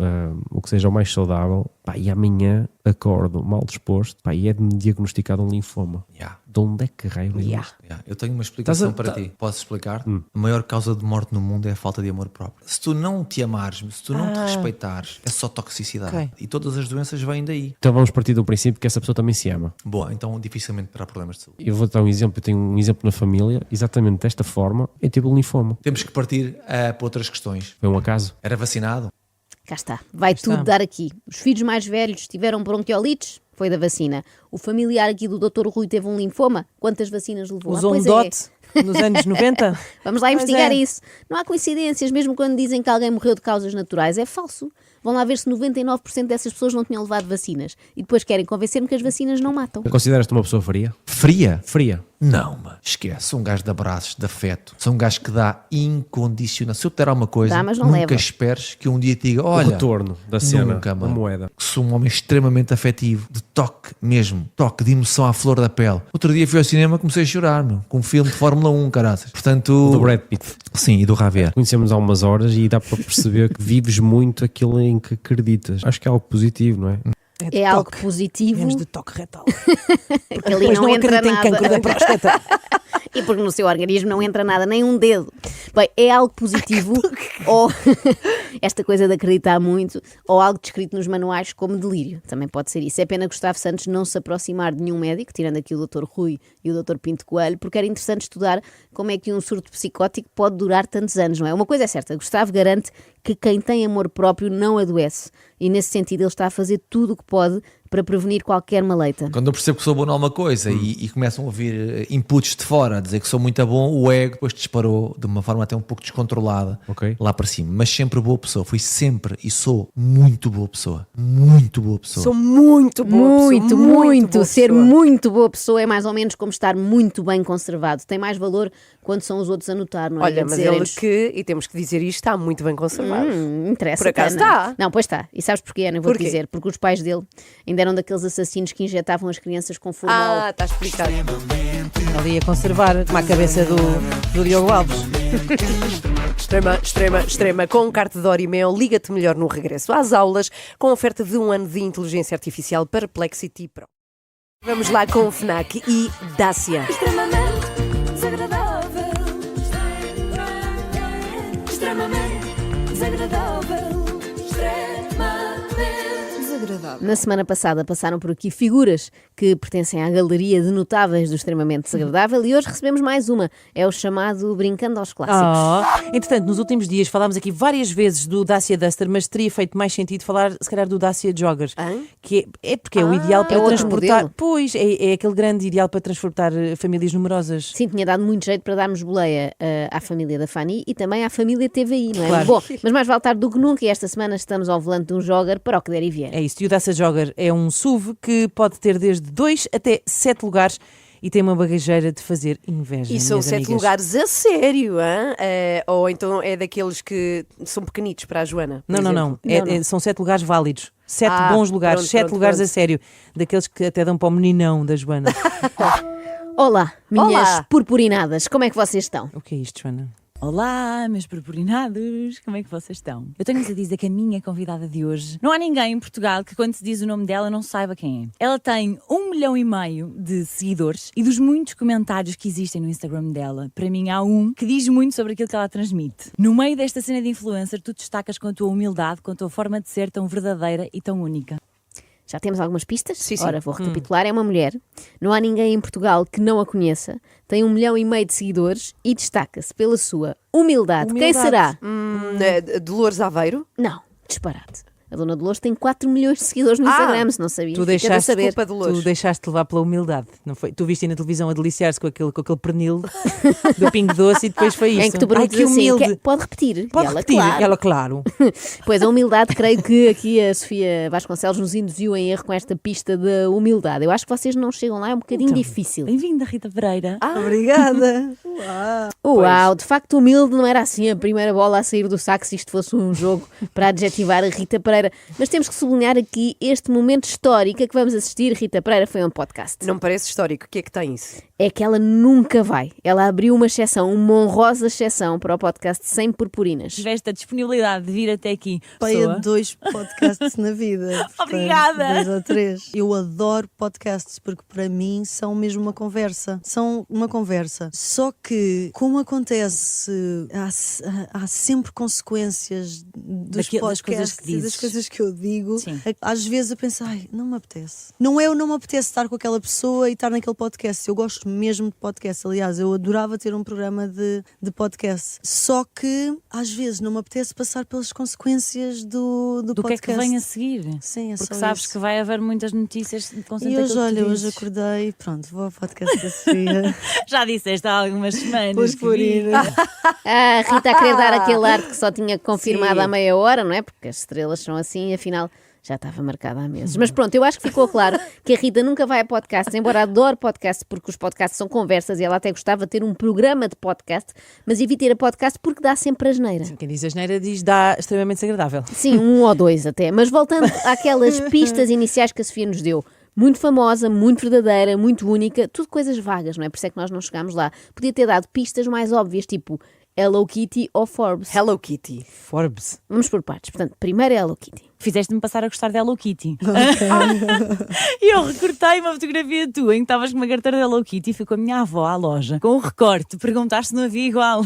[SPEAKER 8] o que seja o mais saudável, e amanhã acordo mal disposto, e é-me diagnosticado um linfoma. De onde é que raio é isto?
[SPEAKER 22] Eu tenho uma explicação para ti. Posso explicar? A maior causa de morte no mundo é a falta de amor próprio. Se tu não te amares, se tu não te respeitares, é só toxicidade.
[SPEAKER 4] Ok.
[SPEAKER 22] E todas as doenças vêm daí.
[SPEAKER 8] Então vamos partir do princípio que essa pessoa também se ama.
[SPEAKER 22] Boa, então dificilmente terá problemas de saúde.
[SPEAKER 8] Eu vou dar um exemplo, eu tenho um exemplo na família, exatamente desta forma, eu tive um linfoma.
[SPEAKER 22] Temos que partir para outras questões.
[SPEAKER 8] Foi um acaso?
[SPEAKER 22] Era vacinado?
[SPEAKER 1] Cá está, vai tudo dar aqui. Os filhos mais velhos tiveram bronquiolites, foi da vacina. O familiar aqui do Dr. Rui teve um linfoma, quantas vacinas levou?
[SPEAKER 4] Usou um dote nos anos 90?
[SPEAKER 1] Vamos lá investigar isso. Não há coincidências, mesmo quando dizem que alguém morreu de causas naturais, é falso. Vão lá ver se 99% dessas pessoas não tinham levado vacinas. E depois querem convencer-me que as vacinas não matam.
[SPEAKER 8] Consideras-te uma pessoa fria?
[SPEAKER 22] Fria?
[SPEAKER 8] Fria.
[SPEAKER 22] Não, mas esquece. Sou um gajo de abraços, de afeto. Sou um gajo que dá incondicional. Se eu te der alguma coisa,
[SPEAKER 1] mas não
[SPEAKER 22] nunca
[SPEAKER 1] leva.
[SPEAKER 22] esperes que um dia te diga, olha...
[SPEAKER 8] O retorno da cena,
[SPEAKER 22] nunca, mano.
[SPEAKER 8] a moeda.
[SPEAKER 22] Sou um homem extremamente afetivo, de toque mesmo. Toque de emoção à flor da pele. Outro dia fui ao cinema e comecei a chorar, meu, com um filme de Fórmula 1, caraças. Portanto...
[SPEAKER 8] Do Brad Pitt.
[SPEAKER 22] Sim, e do Javier.
[SPEAKER 8] Conhecemos há umas horas e dá para perceber que vives muito aquilo em que acreditas. Acho que é algo positivo, não é?
[SPEAKER 1] É algo positivo.
[SPEAKER 4] Menos de toque retal.
[SPEAKER 1] Porque ali não entra nada. Em cancro da próstata. E porque no seu organismo não entra nada, nem um dedo. Bem, é algo positivo ou esta coisa de acreditar muito, ou algo descrito nos manuais como delírio. Também pode ser isso. É pena Gustavo Santos não se aproximar de nenhum médico, tirando aqui o Dr. Rui e o Dr. Pinto Coelho, porque era interessante estudar como é que um surto psicótico pode durar tantos anos, não é? Uma coisa é certa, Gustavo garante que quem tem amor próprio não adoece. E nesse sentido ele está a fazer tudo o que pode para prevenir qualquer maleita.
[SPEAKER 22] Quando eu percebo que sou bom numa coisa e começam a ouvir inputs de fora, a dizer que sou muito bom, o ego depois disparou de uma forma até um pouco descontrolada lá para cima. Mas sempre boa pessoa. Fui sempre e sou muito boa pessoa. Muito boa pessoa.
[SPEAKER 1] Sou muito boa pessoa. Muito. Ser
[SPEAKER 22] pessoa.
[SPEAKER 1] muito boa pessoa é mais ou menos como estar muito bem conservado. Tem mais valor quando são os outros a notar, não é?
[SPEAKER 5] Olha, mas ele que, e temos que dizer isto, está muito bem conservado.
[SPEAKER 1] Interessa.
[SPEAKER 5] Por acaso
[SPEAKER 1] Ana.
[SPEAKER 5] está.
[SPEAKER 1] Não, pois está. E sabes porquê, Ana? Eu vou-te dizer. Porque os pais dele ainda eram daqueles assassinos que injetavam as crianças com formol.
[SPEAKER 5] Está explicado.
[SPEAKER 4] Ali a conservar, como a cabeça do Diogo Alves.
[SPEAKER 5] Extrema. Com Cartedor e Mel, liga-te melhor no regresso às aulas, com oferta de 1 ano de inteligência artificial Perplexity Pro. Vamos lá com o FNAC e Dácia.
[SPEAKER 6] Extremamente desagradável. Extremamente desagradável.
[SPEAKER 1] Na semana passada passaram por aqui figuras que pertencem à galeria de notáveis do Extremamente Desagradável e hoje recebemos mais uma. É o chamado Brincando aos Clássicos.
[SPEAKER 4] Entretanto, nos últimos dias falámos aqui várias vezes do Dacia Duster, mas teria feito mais sentido falar, se calhar, do Dacia Jogger. Que é porque é o ideal para transportar... Pois, é aquele grande ideal para transportar famílias numerosas.
[SPEAKER 1] Sim, tinha dado muito jeito para darmos boleia à família da Fanny e também à família TVI, não é?
[SPEAKER 4] Claro.
[SPEAKER 1] Bom, mas mais vale tarde do que nunca e esta semana estamos ao volante de um Jogger para o que der e vier.
[SPEAKER 4] É isso, e o Dacia Jogger é um SUV que pode ter desde 2 até 7 lugares e tem uma bagageira de fazer inveja.
[SPEAKER 5] E são 7 lugares a sério, hein? Ou então é daqueles que são pequenitos para a Joana?
[SPEAKER 4] Não. São 7 lugares válidos. 7 bons lugares, 7 lugares a sério. Daqueles que até dão para o meninão da Joana.
[SPEAKER 1] Olá, minhas purpurinadas, como é que vocês estão?
[SPEAKER 4] O que é isto, Joana?
[SPEAKER 7] Olá, meus purpurinados, como é que vocês estão? Eu tenho-vos a dizer que a minha convidada de hoje, não há ninguém em Portugal que quando se diz o nome dela não saiba quem é. Ela tem 1,5 milhão de seguidores e dos muitos comentários que existem no Instagram dela, para mim há um que diz muito sobre aquilo que ela transmite. No meio desta cena de influencer, tu destacas com a tua humildade, com a tua forma de ser tão verdadeira e tão única.
[SPEAKER 1] Já temos algumas pistas?
[SPEAKER 5] Sim.
[SPEAKER 1] Ora, vou recapitular. É uma mulher, não há ninguém em Portugal que não a conheça, tem 1,5 milhão de seguidores e destaca-se pela sua humildade. Quem será?
[SPEAKER 5] Dolores Aveiro?
[SPEAKER 1] Não, disparate. A Dona Dolores tem 4 milhões de seguidores no Instagram, se não sabia.
[SPEAKER 4] Tu deixaste levar pela humildade, não foi? Tu viste na televisão a deliciar-se com aquele pernil do Pingo Doce e depois foi isso.
[SPEAKER 1] Em que tu perguntas
[SPEAKER 4] que humilde.
[SPEAKER 1] assim, pode repetir?
[SPEAKER 4] Pode repetir, ela, claro.
[SPEAKER 1] Pois, a humildade, creio que aqui a Sofia Vasconcelos nos induziu em erro com esta pista da humildade. Eu acho que vocês não chegam lá, é um bocadinho difícil.
[SPEAKER 7] Bem-vinda, Rita Pereira.
[SPEAKER 5] Obrigada.
[SPEAKER 1] Uau, de facto humilde não era assim a primeira bola a sair do saco se isto fosse um jogo para adjetivar a Rita Pereira Pereira, mas temos que sublinhar aqui este momento histórico a que vamos assistir. Rita Pereira foi a um podcast.
[SPEAKER 5] Não parece histórico, o que é que tem isso?
[SPEAKER 1] É que ela nunca vai. Ela abriu uma exceção, uma honrosa exceção para o podcast Sem Purpurinas.
[SPEAKER 7] Tiveste a disponibilidade de vir até aqui.
[SPEAKER 9] Pai a 2 podcasts na vida.
[SPEAKER 7] Obrigada!
[SPEAKER 9] 2 ou 3. Eu adoro podcasts porque para mim são mesmo uma conversa. São uma conversa. Só que, como acontece, há sempre consequências dos podcasts das coisas que eu digo. Sim. Às vezes eu penso, não me apetece. Não me apetece estar com aquela pessoa e estar naquele podcast. Eu gosto mesmo de podcast. Aliás, eu adorava ter um programa de podcast. Só que, às vezes, não me apetece passar pelas consequências do podcast.
[SPEAKER 7] Do que é que vem a seguir?
[SPEAKER 9] Sim, é
[SPEAKER 7] porque
[SPEAKER 9] só
[SPEAKER 7] sabes
[SPEAKER 9] isso.
[SPEAKER 7] que vai haver muitas notícias
[SPEAKER 9] E hoje acordei, pronto, vou ao podcast da Sofia.
[SPEAKER 7] Já disseste há algumas semanas.
[SPEAKER 1] A Rita a querer dar aquele ar que só tinha confirmado há meia hora, não é? Porque as estrelas são assim, afinal já estava marcada há meses. Mas pronto, eu acho que ficou claro que a Rita nunca vai a podcast, embora adore podcast, porque os podcasts são conversas e ela até gostava de ter um programa de podcast, mas evita ir a podcast porque dá sempre asneira.
[SPEAKER 4] Sim, quem diz asneira diz dá extremamente desagradável.
[SPEAKER 1] Sim, 1 ou 2 até. Mas voltando àquelas pistas iniciais que a Sofia nos deu, muito famosa, muito verdadeira, muito única, tudo coisas vagas, não é? Por isso é que nós não chegámos lá. Podia ter dado pistas mais óbvias, tipo Hello Kitty ou Forbes.
[SPEAKER 5] Hello Kitty.
[SPEAKER 4] Forbes.
[SPEAKER 1] Vamos por partes. Portanto, primeiro é Hello Kitty.
[SPEAKER 7] Fizeste-me passar a gostar de Hello Kitty. E eu recortei uma fotografia tua em que estavas com uma carteira de Hello Kitty e fui com a minha avó à loja com um recorte. Perguntaste se não havia igual.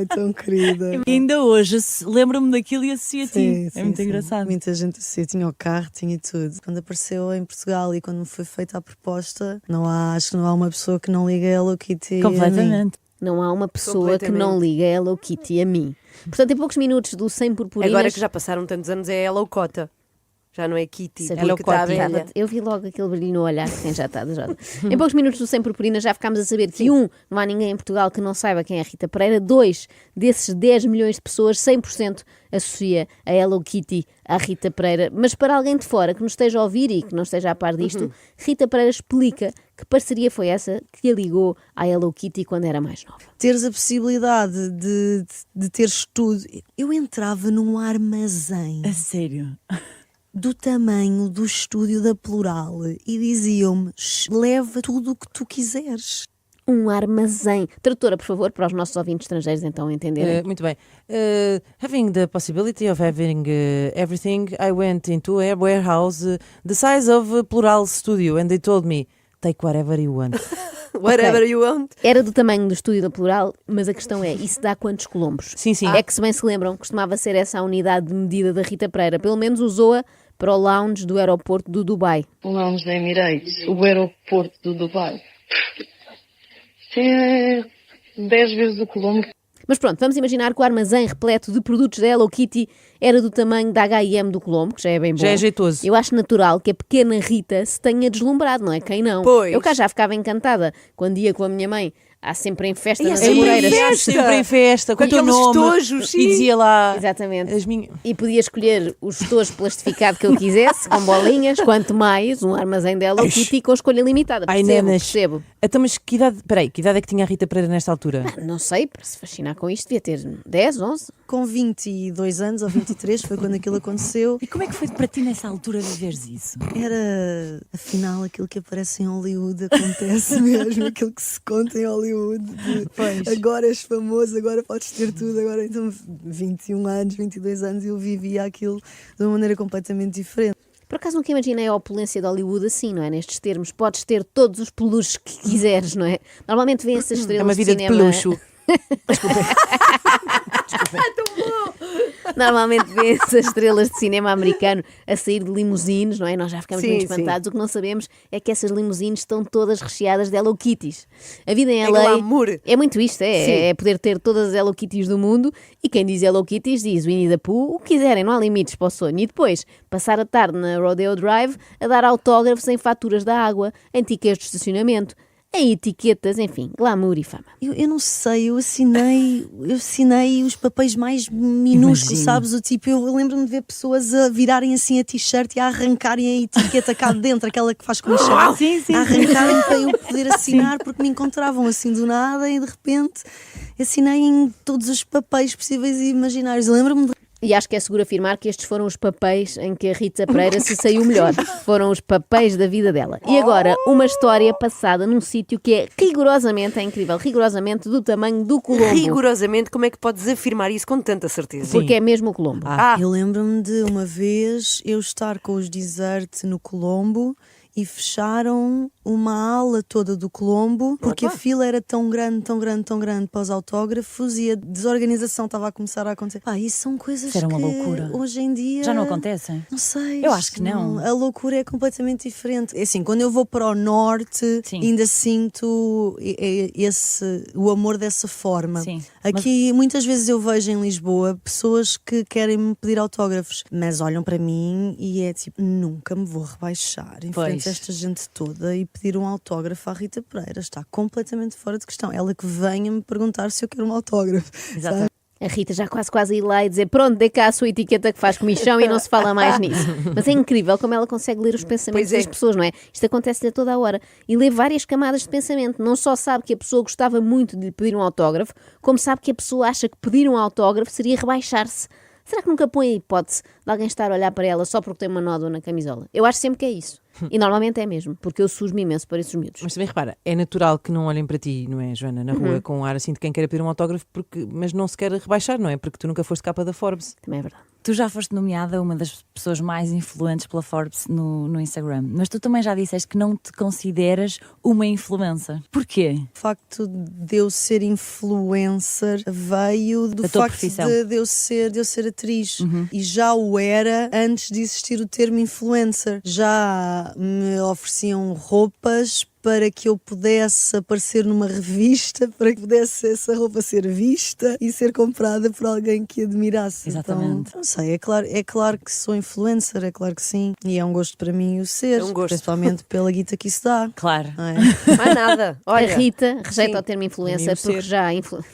[SPEAKER 9] Tão querida.
[SPEAKER 7] E ainda hoje lembro-me daquilo e associo a ti. É muito engraçado.
[SPEAKER 9] Muita gente associa. Tinha o carro, tinha tudo. Quando apareceu em Portugal e quando me foi feita a proposta, acho que não há uma pessoa que não liga a Hello Kitty.
[SPEAKER 1] Completamente. Não há uma pessoa que não liga a Hello Kitty a mim. Portanto, em poucos minutos do Sem Purpurinas...
[SPEAKER 5] Agora que já passaram tantos anos é Hello Cota. Já não é Kitty.
[SPEAKER 1] Hello Cota. Eu vi logo aquele brilho no olhar de quem já está desejado. Em poucos minutos do Sem Purpurinas já ficámos a saber que não há ninguém em Portugal que não saiba quem é a Rita Pereira. 2 desses 10 milhões de pessoas, 100% associa a Hello Kitty à Rita Pereira. Mas para alguém de fora que nos esteja a ouvir e que não esteja a par disto, Rita Pereira explica que parceria foi essa que a ligou à Hello Kitty quando era mais nova.
[SPEAKER 9] Teres a possibilidade de teres tudo. Eu entrava num armazém.
[SPEAKER 7] A sério?
[SPEAKER 9] Do tamanho do estúdio da Plural e diziam-me, leva tudo o que tu quiseres.
[SPEAKER 1] Um armazém. Tradutora, por favor, para os nossos ouvintes estrangeiros então entenderem.
[SPEAKER 4] Muito bem. Having the possibility of having everything, I went into a warehouse the size of a Plural studio and they told me, take whatever you want.
[SPEAKER 5] Whatever you want.
[SPEAKER 1] Era do tamanho do estúdio da Plural, mas a questão é, isso dá quantos colombos?
[SPEAKER 4] Sim.
[SPEAKER 1] É que, se bem se lembram, costumava ser essa a unidade de medida da Rita Pereira. Pelo menos usou-a para o lounge do aeroporto do Dubai.
[SPEAKER 10] O lounge da Emirates, o aeroporto do Dubai. Isso é 10 vezes o colombo.
[SPEAKER 1] Mas pronto, vamos imaginar que o armazém repleto de produtos da Hello Kitty era do tamanho da H&M do Colombo, que já é bem bom.
[SPEAKER 4] Já é jeitoso.
[SPEAKER 1] Eu acho natural que a pequena Rita se tenha deslumbrado, não é? Quem não?
[SPEAKER 5] Pois.
[SPEAKER 1] Eu cá já ficava encantada quando ia com a minha mãe. Há sempre em festa nas Amoreiras.
[SPEAKER 4] Sempre em festa, com o teu nome.
[SPEAKER 5] Tojos,
[SPEAKER 4] e dizia lá...
[SPEAKER 1] Exatamente.
[SPEAKER 4] As minhas...
[SPEAKER 1] E podia escolher os tojos plastificados que eu quisesse, com bolinhas, quanto mais um armazém da Hello Kitty com escolha limitada. Percebo.
[SPEAKER 4] Então, mas que idade é que tinha a Rita Pereira nesta altura?
[SPEAKER 1] Não sei, para se fascinar com isto devia ter 10, 11.
[SPEAKER 9] Com 22 anos ou 23 foi quando aquilo aconteceu.
[SPEAKER 7] E como é que foi para ti nessa altura viveres isso?
[SPEAKER 9] Era, afinal, aquilo que aparece em Hollywood acontece mesmo, aquilo que se conta em Hollywood. Agora és famoso, agora podes ter tudo. Agora, então, 21 anos, 22 anos, eu vivia aquilo de uma maneira completamente diferente.
[SPEAKER 1] Por acaso nunca imaginei a opulência de Hollywood assim, não é? Nestes termos, podes ter todos os peluches que quiseres, não é? Normalmente vê essas estrelas
[SPEAKER 4] é uma vida
[SPEAKER 1] de cinema...
[SPEAKER 4] de pelucho.
[SPEAKER 1] Desculpa. Normalmente vê-se as estrelas de cinema americano a sair de limusines, não é? Nós já ficamos muito espantados. O que não sabemos é que essas limusines estão todas recheadas de Hello Kitties. A vida em LA é muito isto, é poder ter todas as Hello Kitties do mundo, e quem diz Hello Kitties diz Winnie the Pooh, o que quiserem, não há limites para o sonho. E depois passar a tarde na Rodeo Drive a dar autógrafos em faturas da água, em tickets de estacionamento, em etiquetas, enfim, glamour e fama.
[SPEAKER 9] Eu não sei, eu assinei os papéis mais minúsculos, sabes? Eu lembro-me de ver pessoas a virarem assim a t-shirt e a arrancarem a etiqueta cá de dentro, aquela que faz com a chave, a arrancarem para eu poder assinar, porque me encontravam assim do nada e de repente assinei em todos os papéis possíveis e imaginários. Eu lembro-me de...
[SPEAKER 1] E acho que é seguro afirmar que estes foram os papéis em que a Rita Pereira se saiu melhor. Foram os papéis da vida dela. E agora, uma história passada num sítio que é rigorosamente, é incrível, rigorosamente do tamanho do Colombo.
[SPEAKER 5] Rigorosamente, como é que podes afirmar isso com tanta certeza?
[SPEAKER 1] Porque é mesmo o Colombo.
[SPEAKER 9] Eu lembro-me de uma vez eu estar com os Desert no Colombo e fecharam uma ala toda do Colombo porque a fila era tão grande para os autógrafos e a desorganização estava a começar a acontecer. Isso são coisas
[SPEAKER 7] era uma
[SPEAKER 9] que
[SPEAKER 7] loucura.
[SPEAKER 9] Hoje em dia
[SPEAKER 7] Já não acontecem?
[SPEAKER 9] Não sei.
[SPEAKER 7] Eu acho que não.
[SPEAKER 9] A loucura é completamente diferente. É assim, quando eu vou para o norte, ainda sinto o amor dessa forma.
[SPEAKER 7] Sim.
[SPEAKER 9] Aqui, muitas vezes eu vejo em Lisboa pessoas que querem me pedir autógrafos, mas olham para mim e é tipo, nunca me vou rebaixar em frente a esta gente toda e pedir um autógrafo à Rita Pereira. Está completamente fora de questão. Ela que venha me perguntar se eu quero um autógrafo.
[SPEAKER 7] Exatamente.
[SPEAKER 1] A Rita já quase a ir lá e dizer pronto, dê cá a sua etiqueta que faz comichão e não se fala mais nisso. Mas é incrível como ela consegue ler os pensamentos das pessoas, não é? Isto acontece-lhe a toda a hora. E lê várias camadas de pensamento. Não só sabe que a pessoa gostava muito de lhe pedir um autógrafo, como sabe que a pessoa acha que pedir um autógrafo seria rebaixar-se. Será que nunca põe a hipótese de alguém estar a olhar para ela só porque tem uma nódoa na camisola? Eu acho sempre que é isso. E normalmente é mesmo, porque eu sujo-me imenso para esses miúdos.
[SPEAKER 4] Mas também repara, é natural que não olhem para ti, não é, Joana, na rua, com um ar assim de quem quer pedir um autógrafo, mas não se quer rebaixar, não é? Porque tu nunca foste capa da Forbes.
[SPEAKER 1] Também é verdade.
[SPEAKER 7] Tu já foste nomeada uma das pessoas mais influentes pela Forbes no Instagram, mas tu também já disseste que não te consideras uma influencer. Porquê?
[SPEAKER 9] O facto de eu ser influencer veio do facto de eu ser atriz. E já o era antes de existir o termo influencer. Já me ofereciam roupas para que eu pudesse aparecer numa revista, para que pudesse essa roupa ser vista e ser comprada por alguém que admirasse.
[SPEAKER 7] Exatamente.
[SPEAKER 9] Então, não sei, é claro que sou influencer, é claro que sim. E é um gosto para mim o ser,
[SPEAKER 5] É um gosto.
[SPEAKER 9] principalmente pela guita que isso dá.
[SPEAKER 7] Claro.
[SPEAKER 5] Mais nada. Olha,
[SPEAKER 1] a Rita rejeita o termo influencer
[SPEAKER 4] Mimo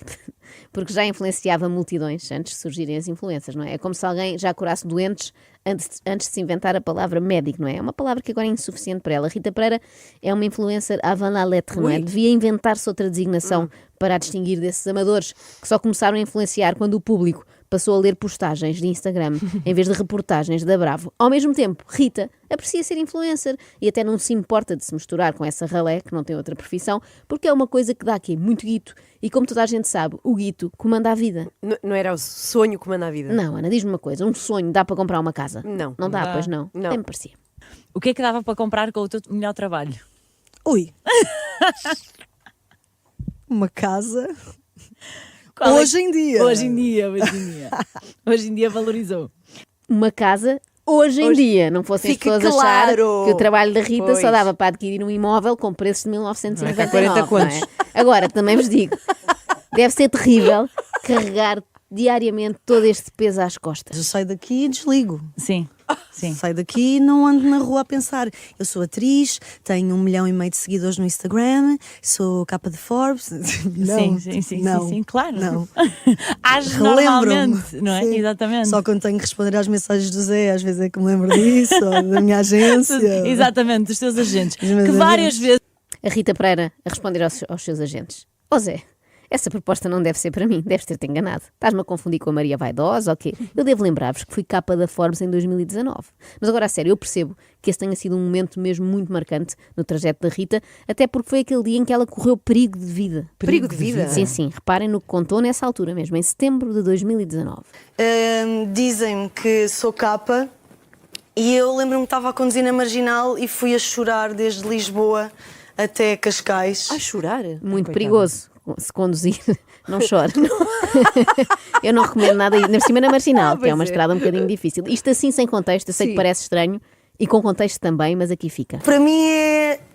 [SPEAKER 1] porque já influenciava multidões antes de surgirem as influências, não é? É como se alguém já curasse doentes antes de se inventar a palavra médico, não é? É uma palavra que agora é insuficiente para ela. Rita Pereira é uma influencer avant la lettre, não é? Devia inventar-se outra designação para a distinguir desses amadores que só começaram a influenciar quando o público passou a ler postagens de Instagram em vez de reportagens da Bravo. Ao mesmo tempo, Rita aprecia ser influencer e até não se importa de se misturar com essa ralé, que não tem outra profissão, porque é uma coisa que dá aqui muito guito e, como toda a gente sabe, o guito comanda a vida.
[SPEAKER 5] Não era o sonho que comanda a vida?
[SPEAKER 1] Não, Ana, diz-me uma coisa, um sonho dá para comprar uma casa?
[SPEAKER 5] Não.
[SPEAKER 1] Não dá, pois não?
[SPEAKER 5] Não.
[SPEAKER 1] Até me parecia.
[SPEAKER 7] O que é que dava para comprar com o teu melhor trabalho?
[SPEAKER 9] Ui. Uma casa. Hoje em dia.
[SPEAKER 7] Hoje em dia valorizou.
[SPEAKER 1] Uma casa hoje em dia. Não fossem as pessoas achar que o trabalho da Rita só dava para adquirir um imóvel com preços de 1999. Não é? Agora, também vos digo, deve ser terrível carregar diariamente todo este peso às costas.
[SPEAKER 9] Eu saio daqui e desligo.
[SPEAKER 7] Sim.
[SPEAKER 9] Saio daqui e não ando na rua a pensar. Eu sou atriz, tenho 1,5 milhão de seguidores no Instagram, sou capa de Forbes. Não,
[SPEAKER 7] sim, claro.
[SPEAKER 9] Não.
[SPEAKER 7] Age normalmente, não é?
[SPEAKER 9] Sim.
[SPEAKER 7] Exatamente.
[SPEAKER 9] Só quando tenho que responder às mensagens do Zé, às vezes é que me lembro disso, ou da minha agência.
[SPEAKER 7] Exatamente, dos teus agentes. Que várias vezes.
[SPEAKER 1] A Rita Pereira a responder aos seus agentes. Zé, essa proposta não deve ser para mim, deves ter-te enganado. Estás-me a confundir com a Maria Vaidosa, ok? Eu devo lembrar-vos que fui capa da Forbes em 2019. Mas agora, a sério, eu percebo que esse tenha sido um momento mesmo muito marcante no trajeto da Rita, até porque foi aquele dia em que ela correu perigo de vida.
[SPEAKER 5] Perigo de vida?
[SPEAKER 1] Sim, reparem no que contou nessa altura mesmo, em setembro de 2019.
[SPEAKER 9] Dizem-me que sou capa e eu lembro-me que estava a conduzir na Marginal e fui a chorar desde Lisboa até Cascais.
[SPEAKER 5] A chorar?
[SPEAKER 1] Muito perigoso. Se conduzir, não chore. Eu não recomendo nada ir, na cima na Marginal, que é uma estrada um bocadinho difícil. Isto assim, sem contexto, eu sei que parece estranho, e com contexto também, mas aqui fica.
[SPEAKER 9] Para mim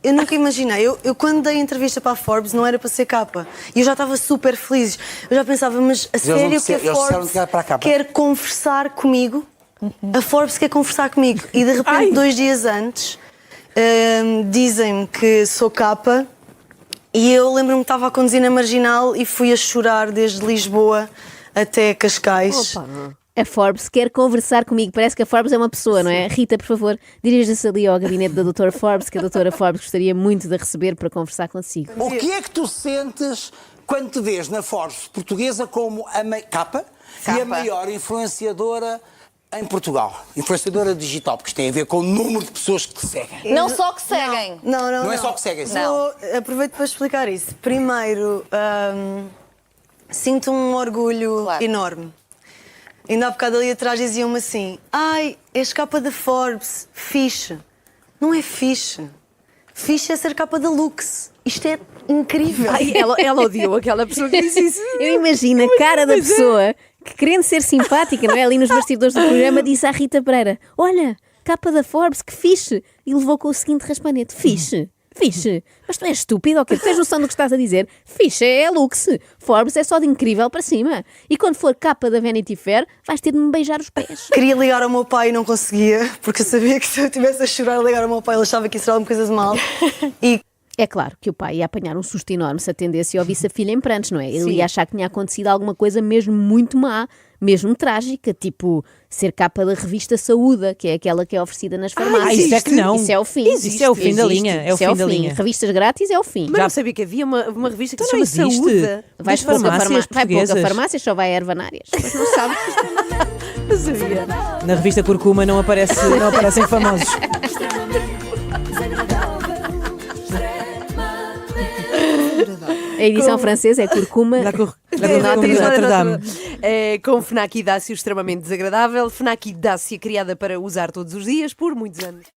[SPEAKER 9] eu nunca imaginei. Eu quando dei a entrevista para a Forbes não era para ser capa. E eu já estava super feliz. Eu já pensava, mas a sério que a Forbes quer conversar comigo? A Forbes quer conversar comigo. E de repente, 2 dias antes, dizem-me que sou capa. E eu lembro-me que estava a conduzir na Marginal e fui a chorar desde Lisboa até Cascais.
[SPEAKER 1] A Forbes quer conversar comigo. Parece que a Forbes é uma pessoa, não é? Rita, por favor, dirija-se ali ao gabinete da doutora Forbes, que a doutora Forbes gostaria muito de receber para conversar consigo.
[SPEAKER 2] O que é que tu sentes quando te vês na Forbes portuguesa como capa e a maior influenciadora em Portugal? Influenciadora digital, porque isto tem a ver com o número de pessoas que te seguem.
[SPEAKER 11] Não só que seguem.
[SPEAKER 2] Não é só que seguem.
[SPEAKER 9] Aproveito para explicar isso. Primeiro, sinto um orgulho enorme. Ainda há bocado ali atrás diziam-me assim: ai, és capa da Forbes, fixe. Não é fixe. Fixe é ser capa da Lux. Isto é incrível.
[SPEAKER 5] Ai, ela odiou aquela pessoa que disse isso.
[SPEAKER 1] Eu imagino a cara da pessoa que, querendo ser simpática, não é? Ali nos bastidores do programa, disse à Rita Pereira: olha, capa da Forbes, que fixe. E levou com o seguinte raspanete: fixe. Fixe, mas tu és estúpido ou quê? Tu tens noção do que estás a dizer? Fixe é Lux, Forbes é só de incrível para cima. E quando for capa da Vanity Fair, vais ter de me beijar os pés.
[SPEAKER 9] Queria ligar ao meu pai e não conseguia, porque eu sabia que se eu estivesse a chorar a ligar ao meu pai, ele achava que isso era alguma coisa de mal. E
[SPEAKER 1] é claro que o pai ia apanhar um susto enorme se atendesse e ouvisse a filha em prantos, não é? Ele ia achar que tinha acontecido alguma coisa mesmo muito má, mesmo trágica, tipo ser capa da revista Saúde, que é aquela que é oferecida nas farmácias.
[SPEAKER 4] Isso é que não.
[SPEAKER 1] Isso é o fim.
[SPEAKER 4] Isso é o fim da linha. É o fim da linha.
[SPEAKER 1] Revistas grátis é o fim.
[SPEAKER 5] Mas já sabia que havia uma revista que se chama
[SPEAKER 4] existe.
[SPEAKER 5] Saúde.
[SPEAKER 1] Vai pouca farmácia, só vai a ervanárias. Mas não sabe.
[SPEAKER 5] Não sabia.
[SPEAKER 4] Na revista Curcuma não aparecem famosos.
[SPEAKER 1] A edição francesa é Curcuma.
[SPEAKER 4] Notre-Dame.
[SPEAKER 5] Com Fnac e Dacia, extremamente desagradável. Fnac e Dacia, criada para usar todos os dias por muitos anos.